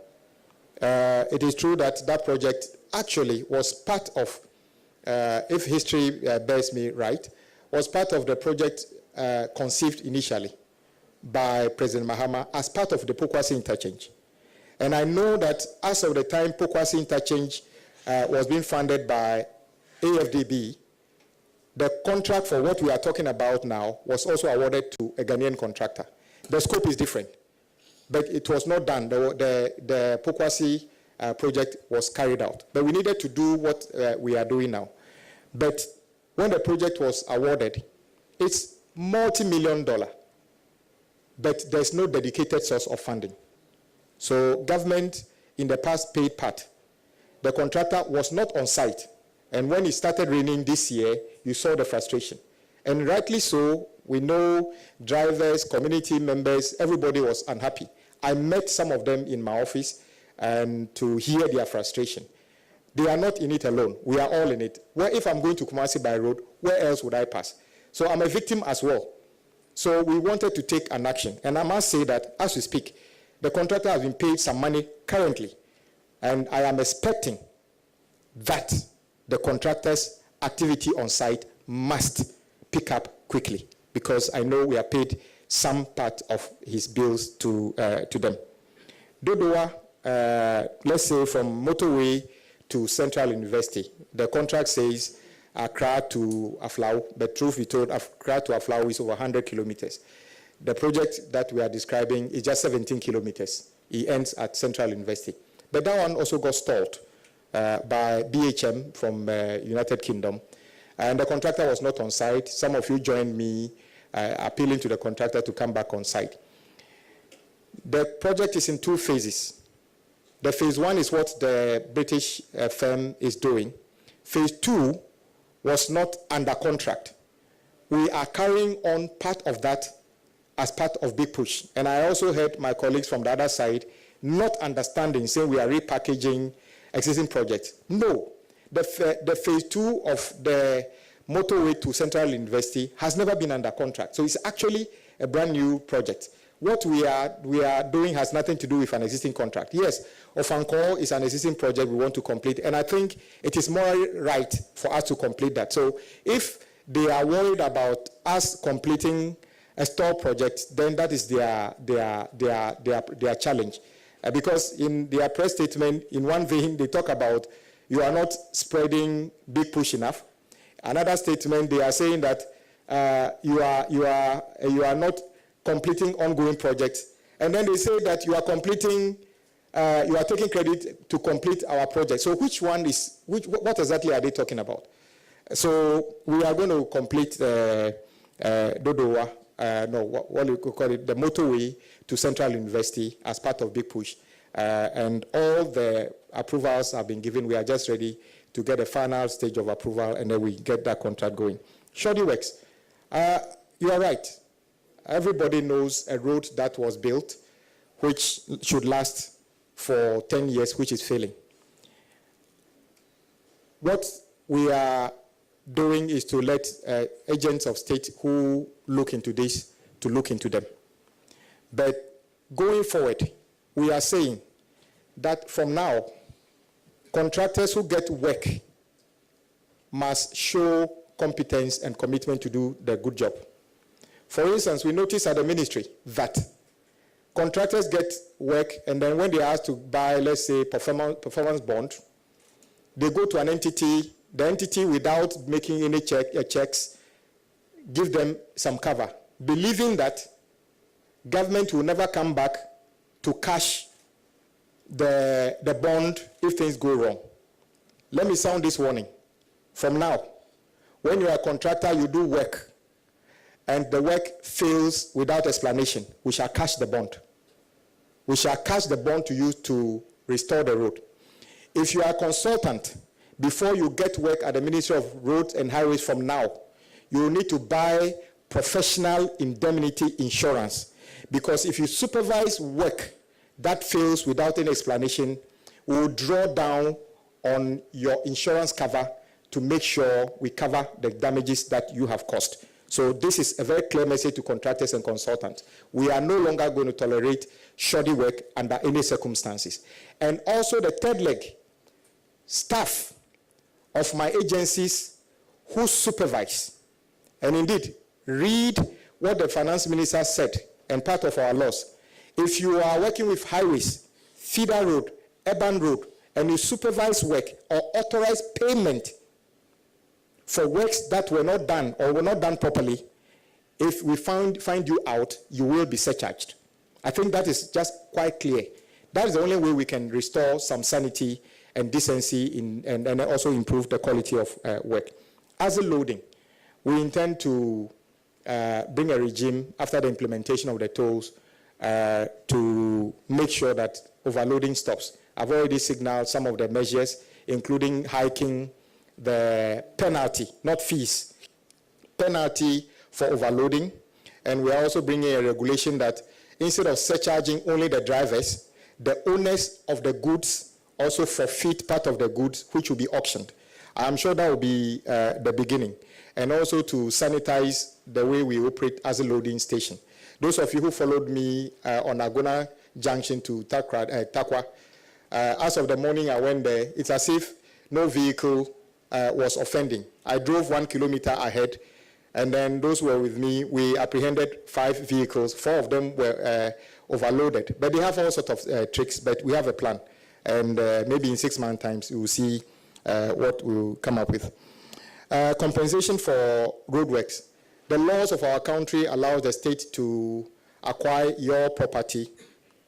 Speaker 1: It is true that that project actually was part of, if history bears me right, was part of the project conceived initially by President Mahama as part of the Pokwasi interchange. And I know that as of the time Pokwasi interchange was being funded by AFDB, the contract for what we are talking about now was also awarded to a Ghanaian contractor. The scope is different, but it was not done. The Pokwasi project was carried out. But we needed to do what we are doing now. But when the project was awarded, it's multi-million-dollar, but there's no dedicated source of funding. So government in the past paid part. The contractor was not on site. And when it started raining this year, you saw the frustration. And rightly so, we know drivers, community members, everybody was unhappy. I met some of them in my office and to hear their frustration. They are not in it alone. We are all in it. Where if I'm going to Kumasi by road, where else would I pass? So I'm a victim as well. So we wanted to take an action. And I must say that as we speak, the contractor has been paid some money currently. And I am expecting that the contractor's activity on site must pick up quickly because I know we have paid some part of his bills to them. Dodowa, let's say from motorway to Central University, the contract says Accra to Aflao, but truth be told, Accra to Aflao is over 100 kilometers. The project that we are describing is just 17 kilometers. It ends at Central University. But that one also got stalled by BHM from United Kingdom. And the contractor was not on site. Some of you joined me appealing to the contractor to come back on site. The project is in two phases. The phase one is what the British firm is doing. Phase two was not under contract. We are carrying on part of that as part of Big Push. And I also heard my colleagues from the other side not understanding, saying we are repackaging existing projects. No, the phase two of the motorway to Central University has never been under contract. So it's actually a brand new project. What we are doing has nothing to do with an existing contract. Yes, Ofanko is an existing project we want to complete, and I think it is morally right for us to complete that. So if they are worried about us completing a store project, then that is their challenge. Because in their press statement, in one vein, they talk about you are not spreading Big Push enough. Another statement, they are saying that you are not completing ongoing projects. And then they say that you are completing, you are taking credit to complete our project. So which one is, what exactly are they talking about? So we are going to complete Dodowa, what do you call it, the motorway to Central University as part of Big Push. And all the approvals have been given. We are just ready to get a final stage of approval, and then we get that contract going. Shoddy Works, you are right. Everybody knows a road that was built, which should last for 10 years, which is failing. What we are doing is to let agents of state who look into this, to look into them. But going forward, we are saying that from now, contractors who get work must show competence and commitment to do the good job. For instance, we notice at the ministry that contractors get work, and then when they are asked to buy, let's say, performance bond, they go to an entity, the entity, without making any checks, give them some cover, believing that government will never come back to cash the bond if things go wrong. Let me sound this warning. From now, when you are a contractor, you do work, and the work fails without explanation, we shall cash the bond. We shall cash the bond to use to restore the road. If you are a consultant, before you get work at the Ministry of Roads and Highways from now, you will need to buy professional indemnity insurance. Because if you supervise work that fails without any explanation, we will draw down on your insurance cover to make sure we cover the damages that you have caused. So this is a very clear message to contractors and consultants. We are no longer going to tolerate shoddy work under any circumstances. And also the third leg, staff of my agencies who supervise. And indeed, read what the finance minister said and part of our laws. If you are working with highways, feeder road, urban road, and you supervise work or authorize payment for works that were not done or were not done properly, if we find you out, you will be surcharged. I think that is just quite clear. That is the only way we can restore some sanity and decency and also improve the quality of work. As a loading, we intend to bring a regime after the implementation of the tolls to make sure that overloading stops. I've already signaled some of the measures, including hiking the penalty, not fees, penalty for overloading. And we are also bringing a regulation that instead of surcharging only the drivers, the owners of the goods also forfeit part of the goods, which will be auctioned. I'm sure that will be the beginning. And also to sanitize the way we operate as a loading station. Those of you who followed me on Agona Junction to Takwa, as of the morning I went there, it's as if no vehicle was offending. I drove 1 kilometer ahead, and then those who were with me, we apprehended 5 vehicles. 4 of them were overloaded. But they have all sorts of tricks, but we have a plan. And maybe in 6 months' time, we will see what we'll come up with. Compensation for roadworks. The laws of our country allow the state to acquire your property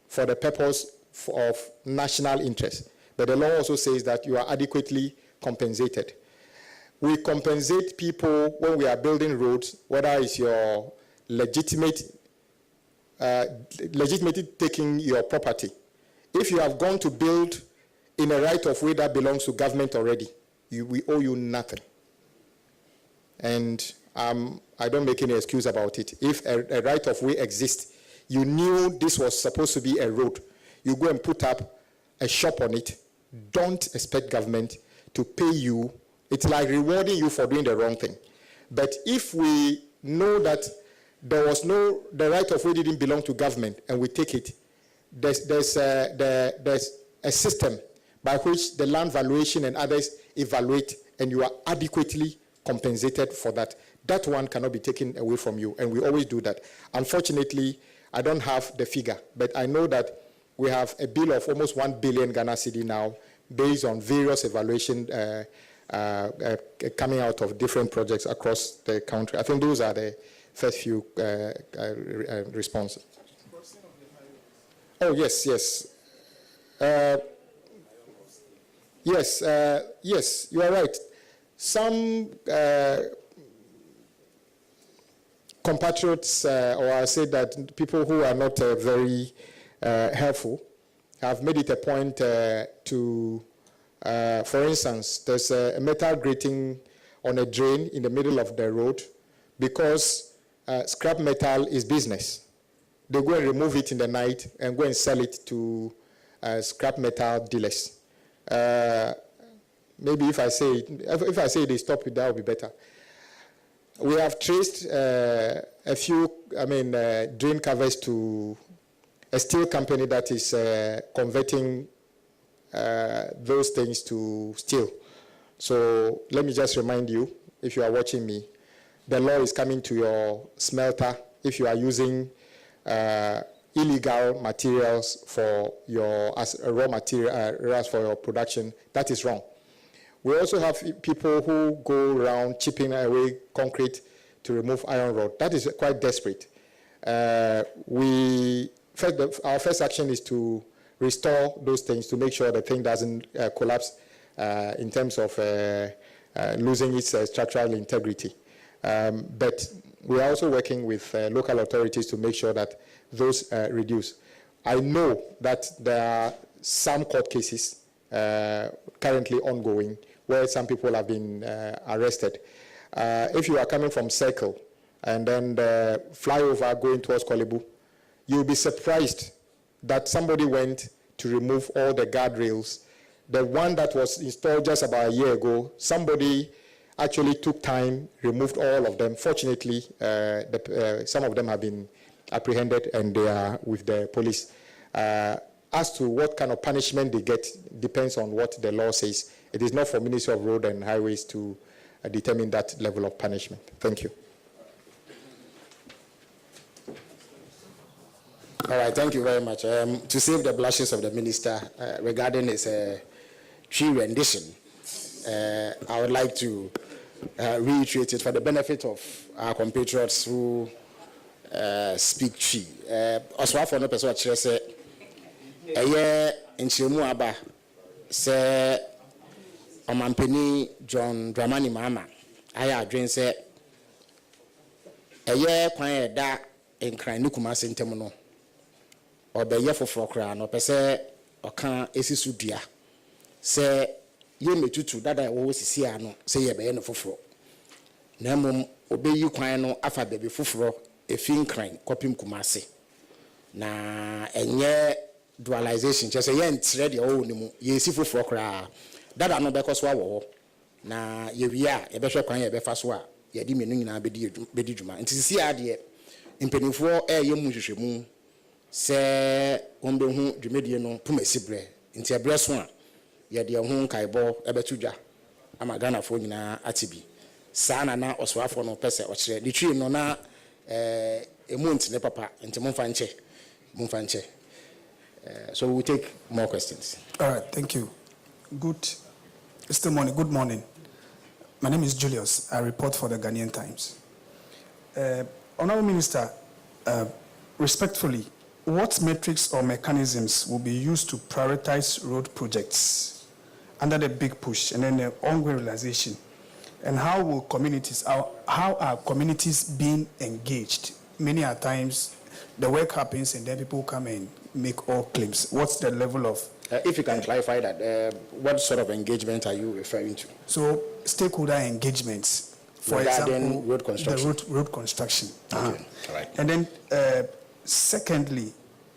Speaker 1: for the purpose of national interest. But the law also says that you are adequately compensated. We compensate people when we are building roads, whether it's your legitimately taking your property. If you have gone to build in a right-of-way that belongs to government already, we owe you nothing. And I don't make any excuse about it. If a right-of-way exists, you knew this was supposed to be a road, you go and put up a shop on it. Don't expect government to pay you. It's like rewarding you for doing the wrong thing. But if we know that the right-of-way didn't belong to government and we take it, there's a system by which the land valuation and others evaluate, and you are adequately compensated for that. That one cannot be taken away from you, and we always do that. Unfortunately, I don't have the figure, but I know that we have a bill of almost 1 billion Ghana cedi now, based on various evaluation coming out of different projects across the country. I think those are the first few responses. Oh, yes. Yes, you are right. Some compatriots, or I say that people who are not very helpful, have made it a point to, for instance, there's a metal grating on a drain in the middle of the road because scrap metal is business. They go and remove it in the night and go and sell it to scrap metal dealers. Maybe if I say they stop it, that would be better. We have traced a few, drain covers to a steel company that is converting those things to steel. So let me just remind you, if you are watching me, the law is coming to your smelter if you are using illegal materials for your as raw materials for your production. That is wrong. We also have people who go around chipping away concrete to remove iron rod. That is quite desperate. Our first action is to restore those things to make sure the thing doesn't collapse in terms of losing its structural integrity. But we are also working with local authorities to make sure that those reduce. I know that there are some court cases currently ongoing where some people have been arrested. If you are coming from Circle and then the flyover going towards Kolebu, you'll be surprised that somebody went to remove all the guardrails. The one that was installed just about a year ago, somebody actually took time, removed all of them. Fortunately, some of them have been apprehended and they are with the police. As to what kind of punishment they get depends on what the law says. It is not for Ministry of Road and Highways to determine that level of punishment. Thank you.
Speaker 2: All right, thank you very much. To save the blushes of the minister regarding his tree rendition, I would like to reiterate it for the benefit of our compatriots who speak tree. Also, for no person actually say, in Chimuaba, say, Omampeni John Dramani Mama, I drink say, a year quiet da in Kranukumas in Temuno. Or be ye for frokra no pese oka esisu dua se ye metutu dada wo sisi ano se ye be ye no foforo na mom obeyi kwan no afa bebe foforo efin kran kopim kumase na enye dualization chese ye ntre de wo ni mu ye si foforo kra dada no be koso awo na ye wia ye be hwe kwan ye be fa so a ye di menu nyina bedi djuma nti sisi ade impenifo ye mu hwehwemu se ombe hu dwumedie no pomasibre nti ebre so a ye de hu kaibɔ ebetudwa ama Ghana fo nyina atibi saa na oswafo no pese okire de twi no na emunt ne papa nti momfa nche so we will take more questions.
Speaker 8: All right, thank you. Good morning. My name is Julius. I report for the Ghanaian Times. Honorable Minister, respectfully, what metrics or mechanisms will be used to prioritize road projects under the big push and then the ongoing realization? And how are communities being engaged? Many a times the work happens and then people come and make all claims. What's the level of...
Speaker 2: if you can clarify that, what sort of engagement are you referring to?
Speaker 8: So stakeholder engagements, for example,
Speaker 2: road construction.
Speaker 8: The road construction.
Speaker 2: Okay. All right.
Speaker 8: And then secondly,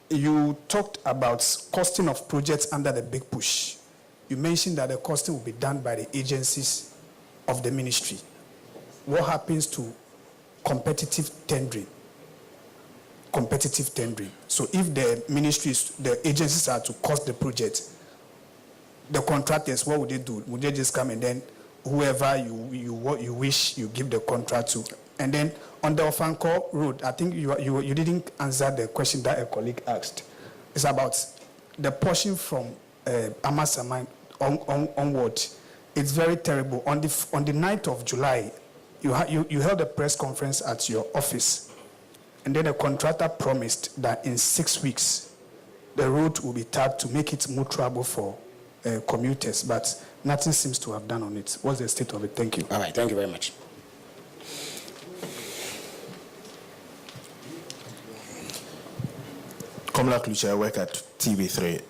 Speaker 8: you talked about costing of projects under the big push. You mentioned that the costing will be done by the agencies of the ministry. What happens to competitive tendering? So if the ministries, the agencies are to cost the project, the contractors, what would they do? Would they just come and then whoever you wish, you give the contract to? And then on the Ofanko Road, I think you didn't answer the question that a colleague asked. It's about the portion from Amasaman onward. It's very terrible. On the 9th of July, you held a press conference at your office, and then the contractor promised that in 6 weeks, the road will be tapped to make it more trouble for commuters, but nothing seems to have done on it. What's the state of it? Thank you.
Speaker 2: All right, thank you very much.
Speaker 3: Komla Kluche, I work at TV3.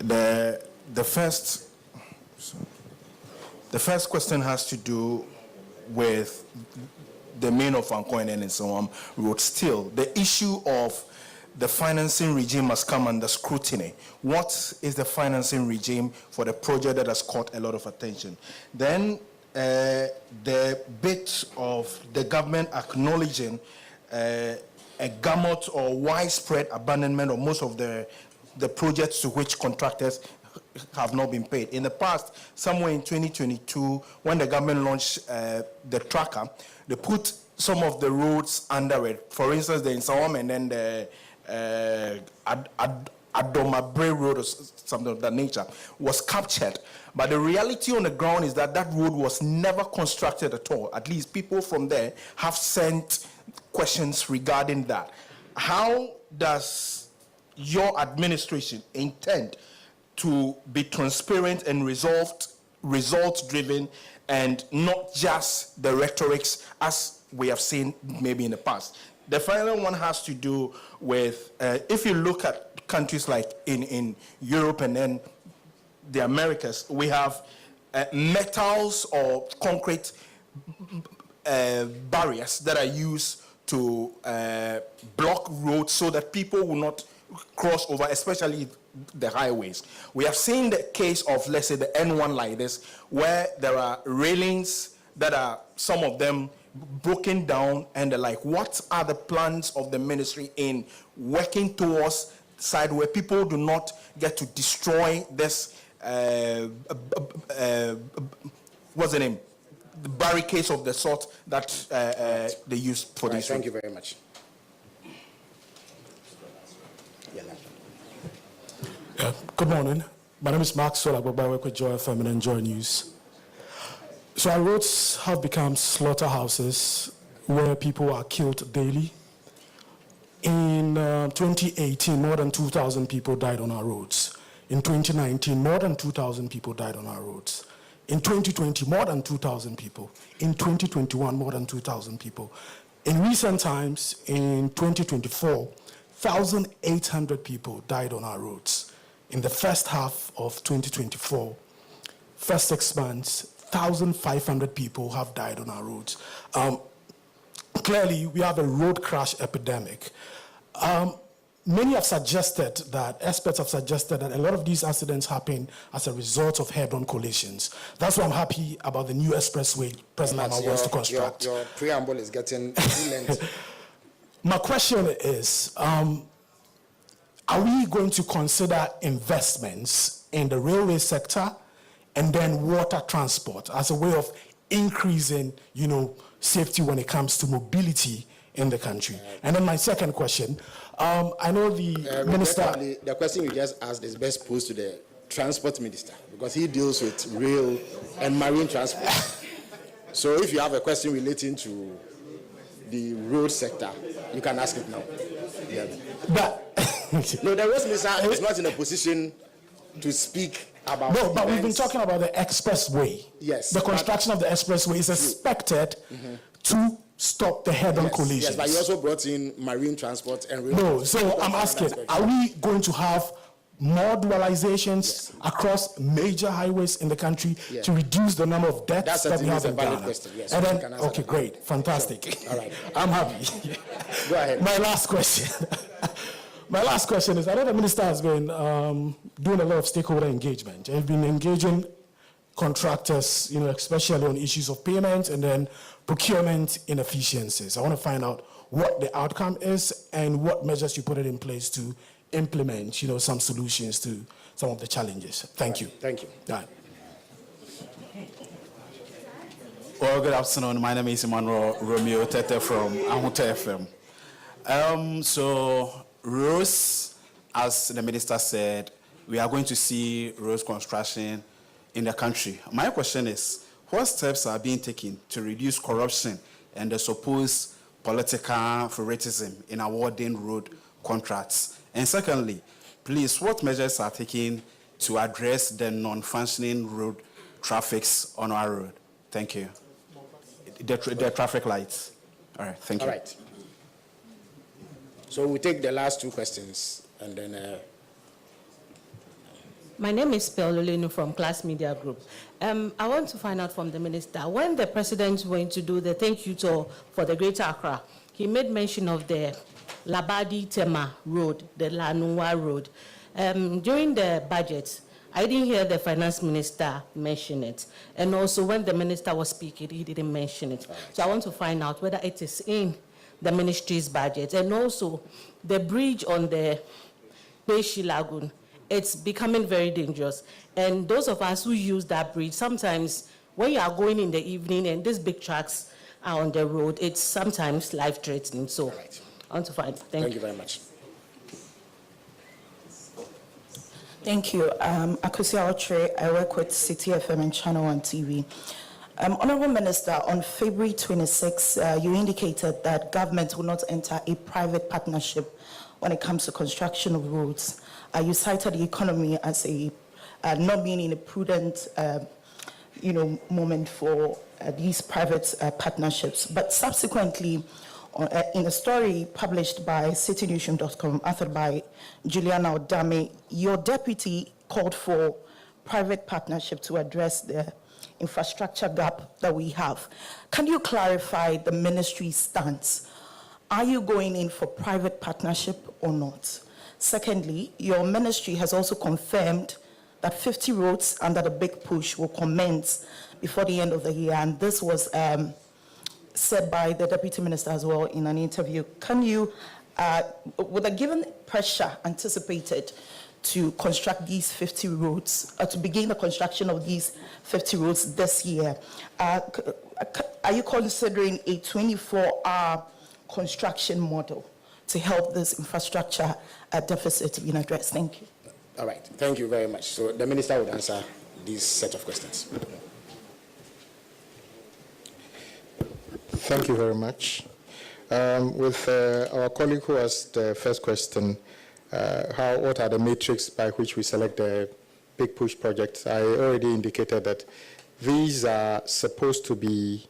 Speaker 3: The first question has to do with the main of Ankoin and so on road. Still, the issue of the financing regime must come under scrutiny. What is the financing regime for the project that has caught a lot of attention? Then the bit of the government acknowledging a gamut or widespread abandonment of most of the projects to which contractors have not been paid. In the past, somewhere in 2022, when the government launched the tracker, they put some of the roads under it. For instance, the Insawam and then the Adomabre Road or something of that nature was captured. But the reality on the ground is that that road was never constructed at all. At least people from there have sent questions regarding that. How does your administration intend to be transparent and result-driven and not just the rhetorics as we have seen maybe in the past. The final one has to do with, if you look at countries like in Europe and then the Americas, we have metals or concrete barriers that are used to block roads so that people will not cross over, especially the highways. We have seen the case of, let's say, the N1 like this, where there are railings that are, some of them, broken down, and they're like, what are the plans of the ministry in working towards side where people do not get to destroy this, what's the name? The barricades of the sort that they use for this.
Speaker 2: Thank you very much.
Speaker 9: Good morning. My name is Mark Solagbo. I work with Joy FM and Enjoy News. So our roads have become slaughterhouses where people are killed daily. In 2018, more than 2,000 people died on our roads. In 2019, more than 2,000 people died on our roads. In 2020, more than 2,000 people. In 2021, more than 2,000 people. In recent times, in 2024, 1,800 people died on our roads. In the first half of 2024, first 6 months, 1,500 people have died on our roads. Clearly, we have a road crash epidemic. Many have suggested that, experts have suggested that a lot of these accidents happen as a result of head-on collisions. That's why I'm happy about the new expressway President Ama wants to construct.
Speaker 2: Your preamble is getting lengthy.
Speaker 9: My question is, are we going to consider investments in the railway sector and then water transport as a way of increasing, safety when it comes to mobility in the country? And then my second question, I know the minister...
Speaker 2: The question you just asked is best posed to the transport minister because he deals with rail and marine transport. So if you have a question relating to the road sector, you can ask it now. Yeah.
Speaker 9: But
Speaker 2: no, the road minister is not in a position to speak about.
Speaker 9: No, but we've been talking about the expressway.
Speaker 2: Yes.
Speaker 9: The construction of the expressway is expected to stop the head-on collisions.
Speaker 2: Yes, but you also brought in marine transport and rail.
Speaker 9: No, so I'm asking, are we going to have more dualizations across major highways in the country to reduce the number of deaths that we have in Ghana?
Speaker 2: Question. Yes,
Speaker 9: and then, okay, great, fantastic.
Speaker 2: Sure. All right.
Speaker 9: I'm happy.
Speaker 2: Go ahead.
Speaker 9: My last question. My last question is, I know the minister has been doing a lot of stakeholder engagement. He's been engaging contractors, especially on issues of payment and then procurement inefficiencies. I want to find out what the outcome is and what measures you put it in place to implement, some solutions to some of the challenges. Thank you.
Speaker 2: Thank you.
Speaker 9: Right.
Speaker 10: Well, good afternoon. My name is Emmanuel Romeo Tete from Ahota FM. So, roads, as the minister said, we are going to see roads construction in the country. My question is, what steps are being taken to reduce corruption and the supposed political favoritism in awarding road contracts? And secondly, please, what measures are taken to address the non-functioning road traffics on our road? Thank you. The traffic lights. All right, thank you.
Speaker 2: All right. So we'll take the last two questions and then...
Speaker 11: My name is Peololenu from Class Media Group. I want to find out from the minister, when the president went to do the thank you tour for the Greater Accra, he made mention of the Labadi Tema Road, the Lanua Road. During the budget, I didn't hear the finance minister mention it. And also when the minister was speaking, he didn't mention it. So I want to find out whether it is in the ministry's budget. And also the bridge on the Beishi Lagoon, it's becoming very dangerous. And those of us who use that bridge, sometimes when you are going in the evening and these big trucks are on the road, it's sometimes life-threatening. So I want to find. Thank you
Speaker 2: very much.
Speaker 12: Thank you. Akusi Aotre, I work with City FM and Channel 1 TV. Honorable Minister, on February 26, you indicated that government will not enter a private partnership when it comes to construction of roads. You cited the economy as not being in a prudent moment for these private partnerships. But subsequently, in a story published by citynewsroom.com, authored by Juliana Odame, your deputy called for private partnership to address the infrastructure gap that we have. Can you clarify the ministry's stance? Are you going in for private partnership or not? Secondly, your ministry has also confirmed that 50 roads under the big push will commence before the end of the year, and this was said by the deputy minister as well in an interview. Can you, with the given pressure anticipated to construct these 50 roads, to begin the construction of these 50 roads this year, are you considering a 24-hour construction model to help this infrastructure deficit being addressed? Thank you.
Speaker 2: All right, thank you very much. So the minister would answer this set of questions.
Speaker 1: Thank you very much. With our colleague who asked the first question, what are the metrics by which we select the big push projects? I already indicated that these are supposed to be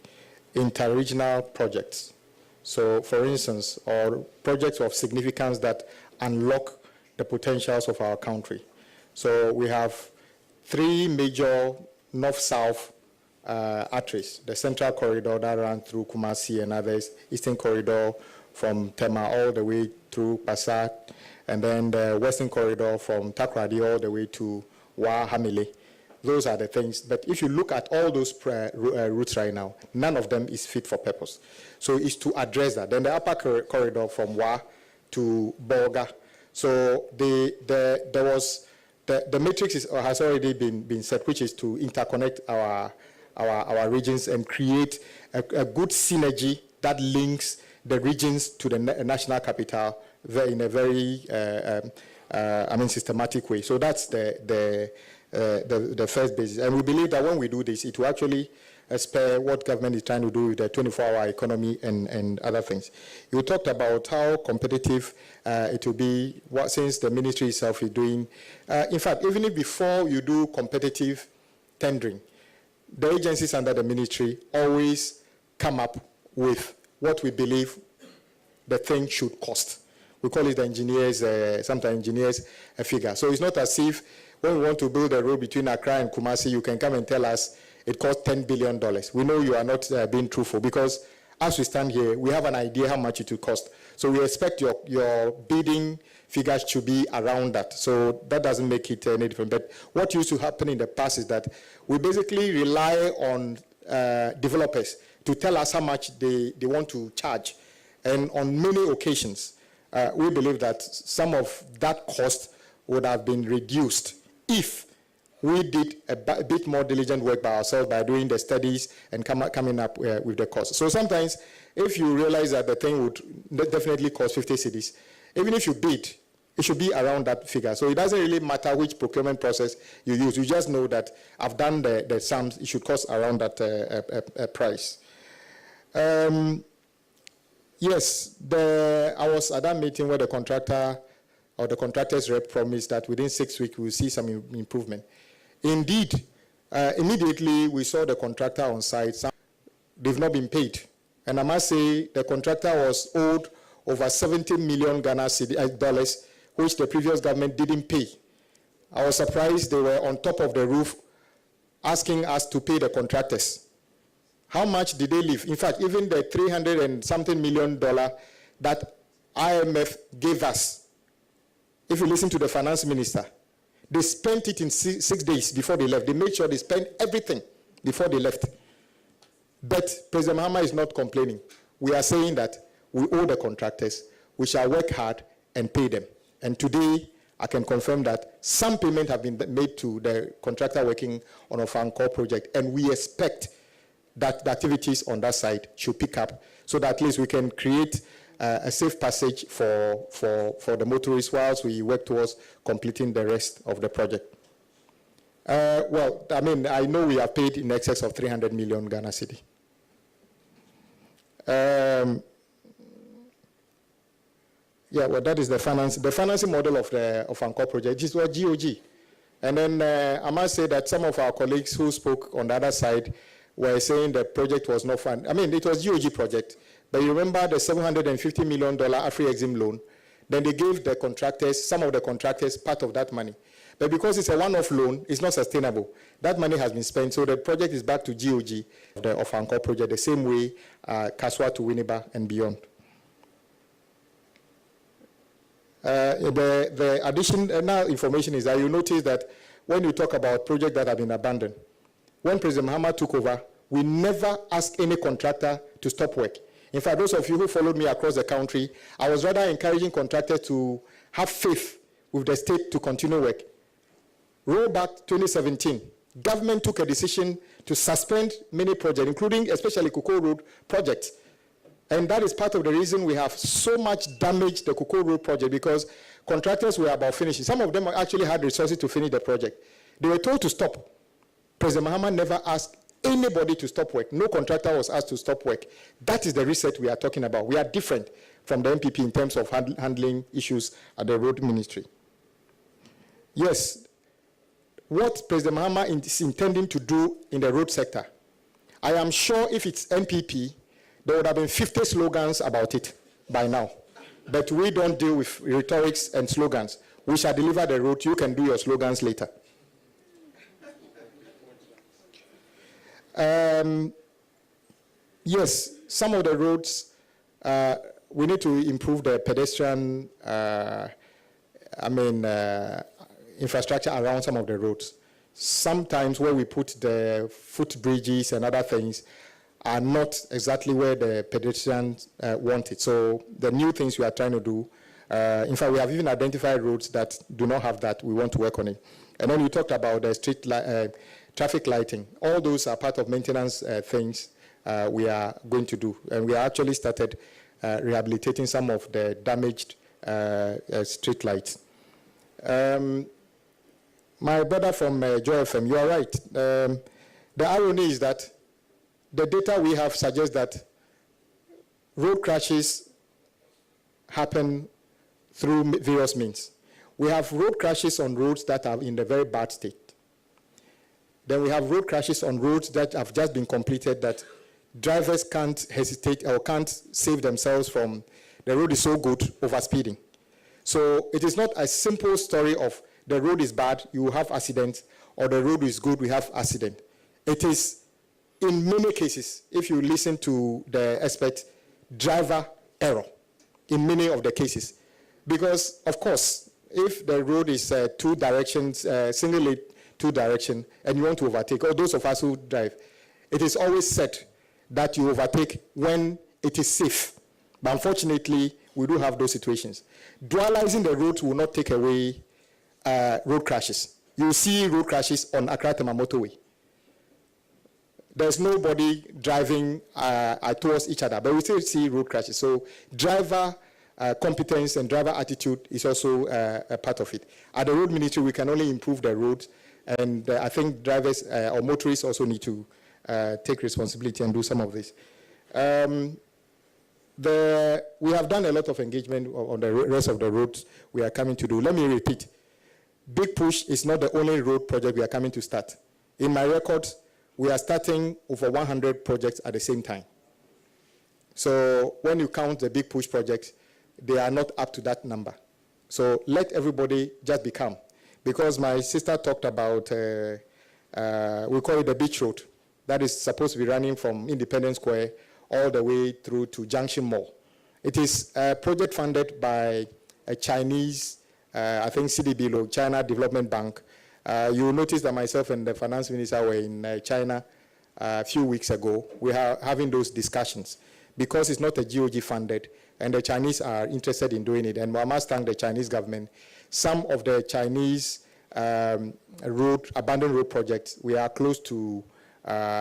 Speaker 1: inter-regional projects. So, for instance, or projects of significance that unlock the potentials of our country. So we have 3 major north-south arteries: the Central Corridor that runs through Kumasi and others, Eastern Corridor from Tema all the way through Passat, and then the Western Corridor from Takoradi all the way to Hamile. Those are the things. But if you look at all those routes right now, none of them is fit for purpose. So it's to address that. Then the upper corridor from Wa to Bolga. So the matrix has already been set, which is to interconnect our regions and create a good synergy that links the regions to the national capital in a very systematic way. So that's the first basis. And we believe that when we do this, it will actually spare what government is trying to do with the 24-hour economy and other things. You talked about how competitive it will be since the ministry itself is doing. In fact, even if before you do competitive tendering, the agencies under the ministry always come up with what we believe the thing should cost. We call it the engineers, sometimes engineers a figure. So it's not as if when we want to build a road between Accra and Kumasi, you can come and tell us it costs $10 billion. We know you are not being truthful, because as we stand here, we have an idea how much it will cost. So we expect your bidding figures to be around that. So that doesn't make it any different. But what used to happen in the past is that we basically rely on developers to tell us how much they want to charge. And on many occasions, we believe that some of that cost would have been reduced if we did a bit more diligent work by ourselves by doing the studies and coming up with the cost. So sometimes, if you realize that the thing would definitely cost 50 cedis, even if you bid, it should be around that figure. So it doesn't really matter which procurement process you use. You just know that I've done the sums, it should cost around that price. Yes, I was at that meeting where the contractor or the contractor's rep promised that within 6 weeks we'll see some improvement. Indeed, immediately we saw the contractor on site. They've not been paid. And I must say the contractor was owed over 70 million Ghana dollars, which the previous government didn't pay. I was surprised they were on top of the roof asking us to pay the contractors. How much did they leave? In fact, even the $300 and something million that IMF gave us, if you listen to the finance minister, they spent it in 6 days before they left. They made sure they spent everything before they left. But President Mahama is not complaining. We are saying that we owe the contractors. We shall work hard and pay them. And today, I can confirm that some payment have been made to the contractor working on a Fancor project, and we expect that the activities on that side should pick up so that at least we can create a safe passage for the motorists whilst we work towards completing the rest of the project. Well, I mean, I know we are paid in excess of 300 million Ghana cedi. Yeah, well, that is the financing model of Fancor project. This was GOG. And then I must say that some of our colleagues who spoke on the other side were saying the project was not fun. I mean, it was GOG project, but you remember the $750 million Afri-Exim loan. Then they gave the contractors, some of the contractors, part of that money. But because it's a one-off loan, it's not sustainable. That money has been spent, so the project is back to GOG, the Ofankor project, the same way Kaswa to Winneba and beyond. The additional information is that you notice that when you talk about projects that have been abandoned, when President Mahama took over, we never asked any contractor to stop work. In fact, those of you who followed me across the country, I was rather encouraging contractors to have faith with the state to continue work. Roll back 2017, government took a decision to suspend many projects, including especially Cocoa Road projects. And that is part of the reason we have so much damage the Cocoa Road project, because contractors were about finishing. Some of them actually had resources to finish the project. They were told to stop. President Mahama never asked anybody to stop work. No contractor was asked to stop work. That is the reset we are talking about. We are different from the MPP in terms of handling issues at the road ministry. Yes, what President Mahama is intending to do in the road sector, I am sure if it's MPP, there would have been 50 slogans about it by now. But we don't deal with rhetorics and slogans. We shall deliver the road. You can do your slogans later. Yes, some of the roads, we need to improve the pedestrian, infrastructure around some of the roads. Sometimes where we put the footbridges and other things are not exactly where the pedestrians want it. So the new things we are trying to do, in fact, we have even identified roads that do not have that. We want to work on it. And then you talked about the street traffic lighting. All those are part of maintenance things we are going to do. And we actually started rehabilitating some of the damaged street lights. My brother from Joy FM, you are right. The irony is that the data we have suggests that road crashes happen through various means. We have road crashes on roads that are in a very bad state. Then we have road crashes on roads that have just been completed that drivers can't hesitate or can't save themselves from the road is so good overspeeding. So it is not a simple story of the road is bad, you will have accident, or the road is good, we have accident. It is, in many cases, if you listen to the expert, driver error in many of the cases. Because, of course, if the road is two directions, single lane, two direction, and you want to overtake, or those of us who drive, it is always said that you overtake when it is safe. But unfortunately, we do have those situations. Dualizing the roads will not take away road crashes. You see road crashes on Accra-Tema motorway. There's nobody driving towards each other, but we still see road crashes. So driver competence and driver attitude is also a part of it. At the road ministry, we can only improve the roads, and I think drivers or motorists also need to take responsibility and do some of this. We have done a lot of engagement on the rest of the roads we are coming to do. Let me repeat. Big Push is not the only road project we are coming to start. In my records, we are starting over 100 projects at the same time. So when you count the Big Push projects, they are not up to that number. So let everybody just be calm. Because my sister talked about, we call it the Beach Road. That is supposed to be running from Independence Square all the way through to Junction Mall. It is a project funded by a Chinese, I think CDB, China Development Bank. You will notice that myself and the finance minister were in China a few weeks ago. We are having those discussions because it's not a GOG funded, and the Chinese are interested in doing it. And I must thank the Chinese government. Some of the Chinese abandoned road projects, we are close to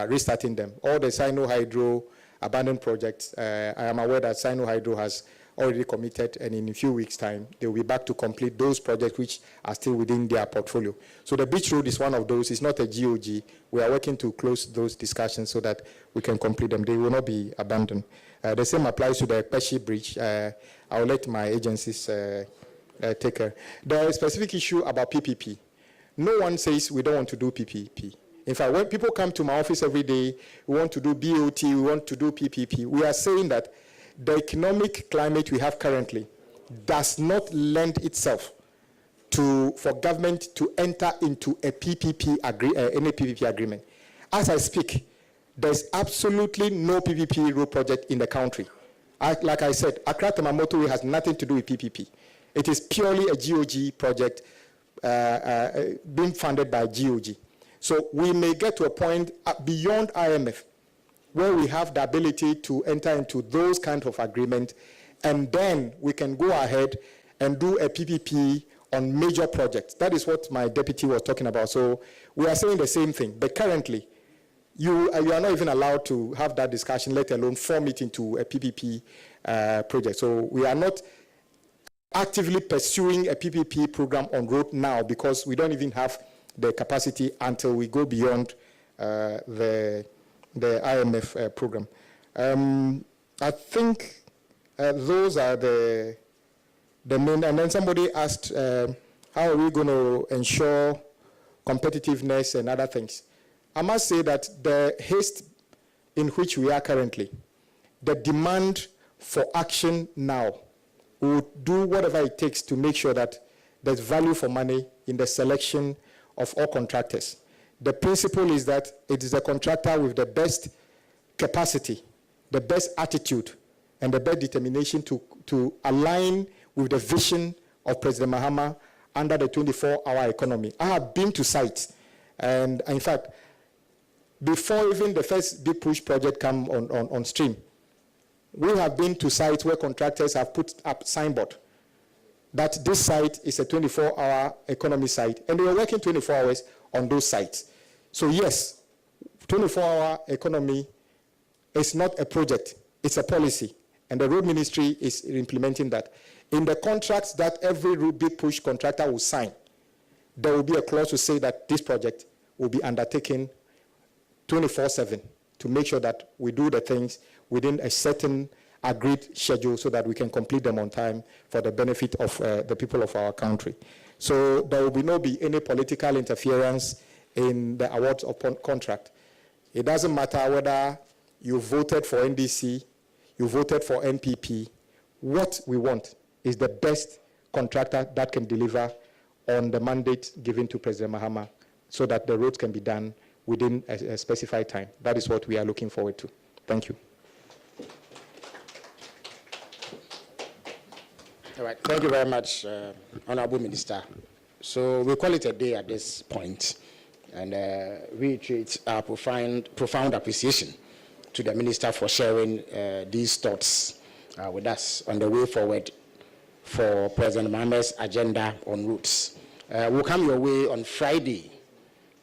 Speaker 1: restarting them. All the Sino Hydro abandoned projects, I am aware that Sino Hydro has already committed, and in a few weeks' time, they will be back to complete those projects which are still within their portfolio. So the Beach Road is one of those. It's not a GOG. We are working to close those discussions so that we can complete them. They will not be abandoned. The same applies to the Peshi Bridge. I will let my agencies take care. The specific issue about PPP. No one says we don't want to do PPP. In fact, when people come to my office every day, we want to do BOT, we want to do PPP, we are saying that the economic climate we have currently does not lend itself for government to enter into a any PPP agreement. As I speak, there's absolutely no PPP road project in the country. Like I said, Accra Tamamoto has nothing to do with PPP. It is purely a GOG project being funded by GOG. So we may get to a point beyond IMF where we have the ability to enter into those kinds of agreements, and then we can go ahead and do a PPP on major projects. That is what my deputy was talking about. So we are saying the same thing, but currently, you are not even allowed to have that discussion, let alone form it into a PPP project. So we are not actively pursuing a PPP program on road now because we don't even have the capacity until we go beyond the IMF program. I think those are the main. And then somebody asked, how are we going to ensure competitiveness and other things? I must say that the haste in which we are currently, the demand for action now, we will do whatever it takes to make sure that there's value for money in the selection of all contractors. The principle is that it is a contractor with the best capacity, the best attitude, and the best determination to align with the vision of President Mahama under the 24-hour economy. I have been to sites, and in fact, before even the first big push project come on stream, we have been to sites where contractors have put up signboard that this site is a 24-hour economy site, and they were working 24 hours on those sites. So yes, 24-hour economy is not a project, it's a policy, and the road ministry is implementing that. In the contracts that every big push contractor will sign, there will be a clause to say that this project will be undertaken 24/7 to make sure that we do the things within a certain agreed schedule so that we can complete them on time for the benefit of the people of our country. So there will be any political interference in the awards of contract. It doesn't matter whether you voted for NDC, you voted for MPP. What we want is the best contractor that can deliver on the mandate given to President Mahama so that the roads can be done within a specified time. That is what we are looking forward to. Thank you.
Speaker 2: All right, thank you very much, Honorable Minister. So we call it a day at this point, and reiterate our profound appreciation to the Minister for sharing these thoughts with us on the way forward for President Mahama's agenda on routes. We'll come your way on Friday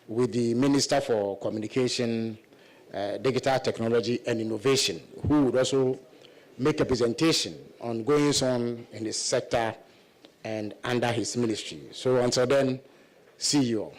Speaker 2: with the Minister for Communication, Digital Technology and Innovation, who would also make a presentation on goings on in his sector and under his ministry. So until then, see you all.